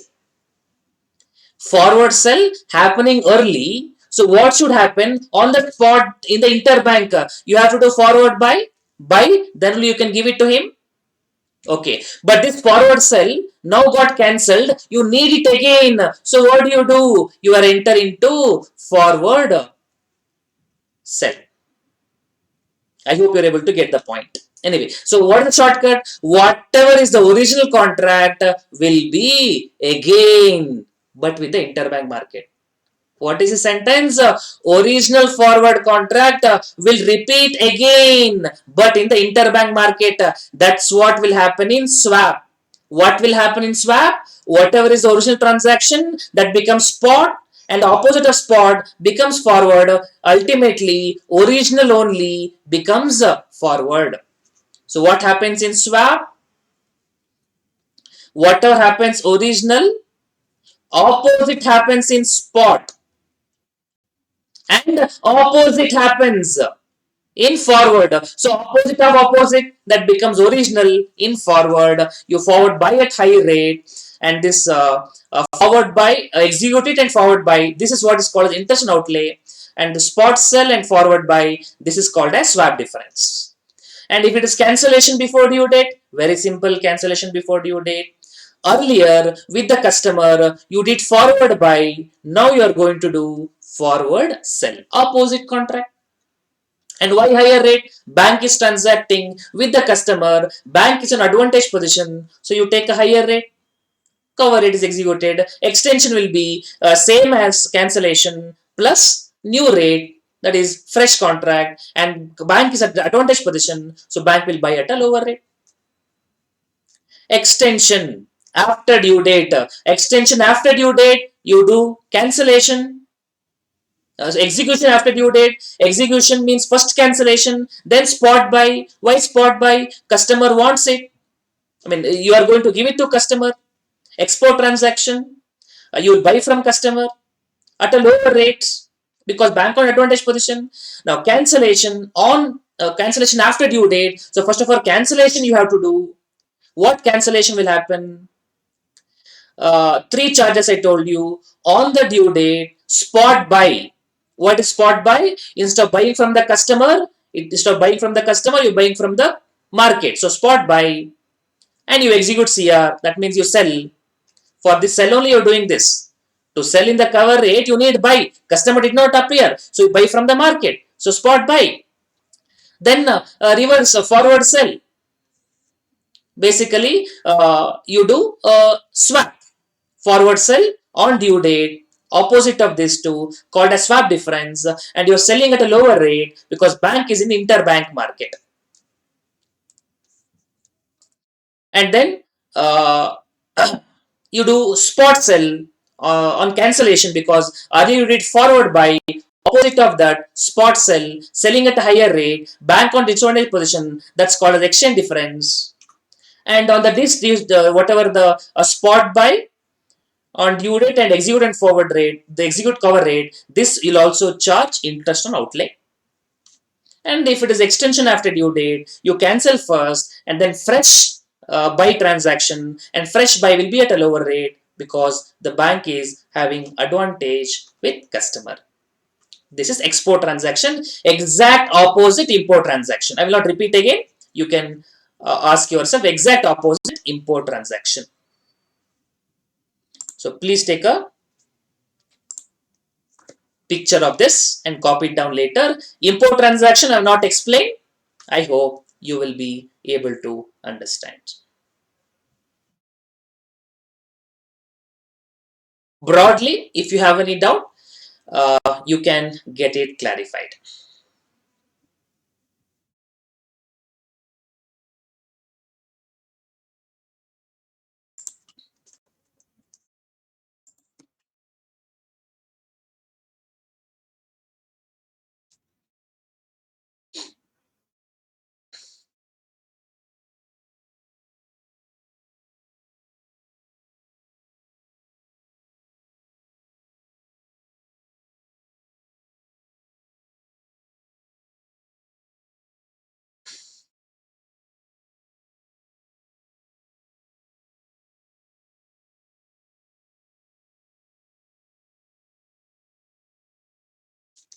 Forward sell happening early. So what should happen on the spot in the interbank? You have to do forward buy, then only you can give it to him. Okay, but this forward sell now got cancelled. You need it again. So what do? You are enter into forward sell. I hope you're able to get the point. Anyway, so what is the shortcut? Whatever is the original contract will be again, but with the interbank market. What is the sentence? Original forward contract will repeat again, but in the interbank market. That's what will happen in swap. What will happen in swap? Whatever is the original transaction, that becomes spot, and the opposite of spot becomes forward. Ultimately, original only becomes forward. So what happens in swap? Whatever happens original, opposite happens in spot, and opposite happens in forward. So opposite of opposite, that becomes original in forward. You forward buy at high rate, and this forward buy, execute it and forward buy. This is what is called as interest and outlay. And the spot sell and forward buy, this is called as swap difference. And if it is cancellation before due date, very simple, cancellation before due date. Earlier with the customer, you did forward buy. Now you are going to do forward sell. Opposite contract. And why higher rate? Bank is transacting with the customer. Bank is an advantage position. So you take a higher rate. Cover rate is executed. Extension will be same as cancellation plus new rate, that is fresh contract, and bank is at advantage position. So bank will buy at a lower rate. Extension after due date. Extension after due date, you do cancellation. So execution after due date. Execution means first cancellation, then spot buy. Why spot buy? Customer wants it. I mean, you are going to give it to customer. Export transaction. You will buy from customer at a lower rate because bank on advantage position. Now cancellation on cancellation after due date. So first of all, cancellation you have to do. What cancellation will happen? Three charges I told you. On the due date, spot buy. What is spot buy? Instead of buying from the customer, you're buying from the market. So spot buy, and you execute CR. That means you sell. For this sell only, you're doing this. To sell in the cover rate, you need buy. Customer did not appear, so you buy from the market. So spot buy. Then reverse forward sell. Basically, you do swap. Forward sell on due date, opposite of these two, called as swap difference, and you're selling at a lower rate because bank is in interbank market. And then you do spot sell on cancellation because earlier you did forward buy. Opposite of that, spot sell, selling at a higher rate, bank on disadvantage position. That's called as exchange difference. And on the whatever the spot buy on due date and execute and forward rate, the execute cover rate, this will also charge interest on outlay. And if it is extension after due date, you cancel first and then fresh buy transaction, and fresh buy will be at a lower rate because the bank is having advantage with customer. This is export transaction, exact opposite import transaction. I will not repeat again. You can ask yourself, exact opposite import transaction. So please take a picture of this and copy it down later. Import transaction I have not explained. I hope you will be able to understand. Broadly, if you have any doubt, you can get it clarified.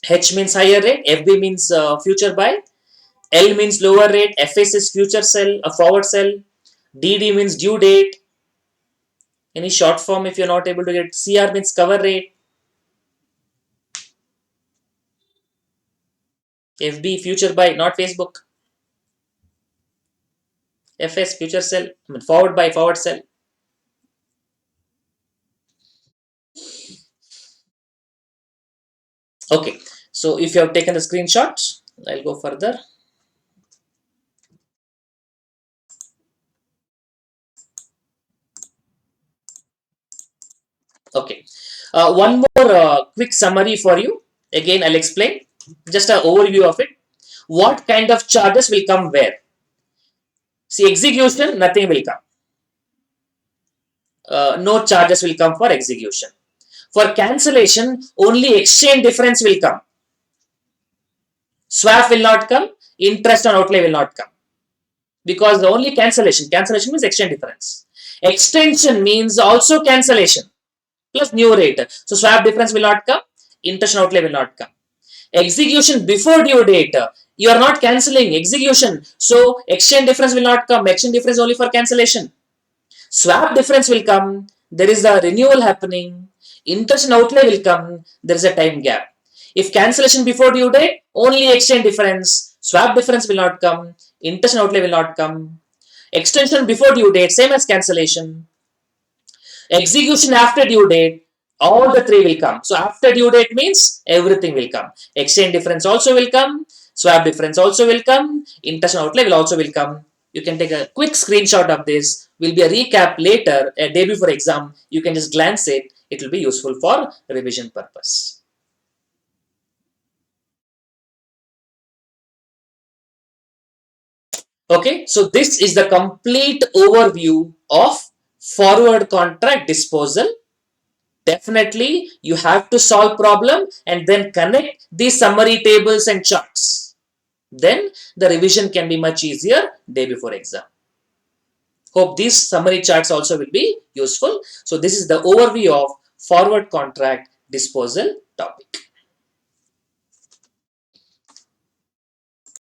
H means higher rate, FB means future buy, L means lower rate, FS is future sell, a forward sell, DD means due date. Any short form if you're not able to get, CR means cover rate, FB future buy, not Facebook, FS future sell, I mean forward buy, forward sell. Okay, so if you have taken the screenshot, I'll go further. Okay, one more quick summary for you. Again, I'll explain just an overview of it. What kind of charges will come where? See, execution, nothing will come. No charges will come for execution. For cancellation, only exchange difference will come. Swap will not come. Interest on outlay will not come. Because the only cancellation means exchange difference. Extension means also cancellation plus new rate. So swap difference will not come. Interest on outlay will not come. Execution before due date, you are not cancelling execution. So exchange difference will not come. Exchange difference only for cancellation. Swap difference will come. There is a renewal happening. Interest and outlay will come. There is a time gap. If cancellation before due date, only exchange difference. Swap difference will not come. Interest and outlay will not come. Extension before due date, same as cancellation. Execution after due date, all the three will come. So after due date means everything will come. Exchange difference also will come. Swap difference also will come. Interest and outlay will also will come. You can take a quick screenshot of this. Will be a recap later, a day before exam. You can just glance it. It will be useful for revision purpose. Okay, so this is the complete overview of forward contract disposal. Definitely, you have to solve problem and then connect these summary tables and charts. Then the revision can be much easier day before exam. Hope these summary charts also will be useful. So this is the overview of forward contract disposal topic.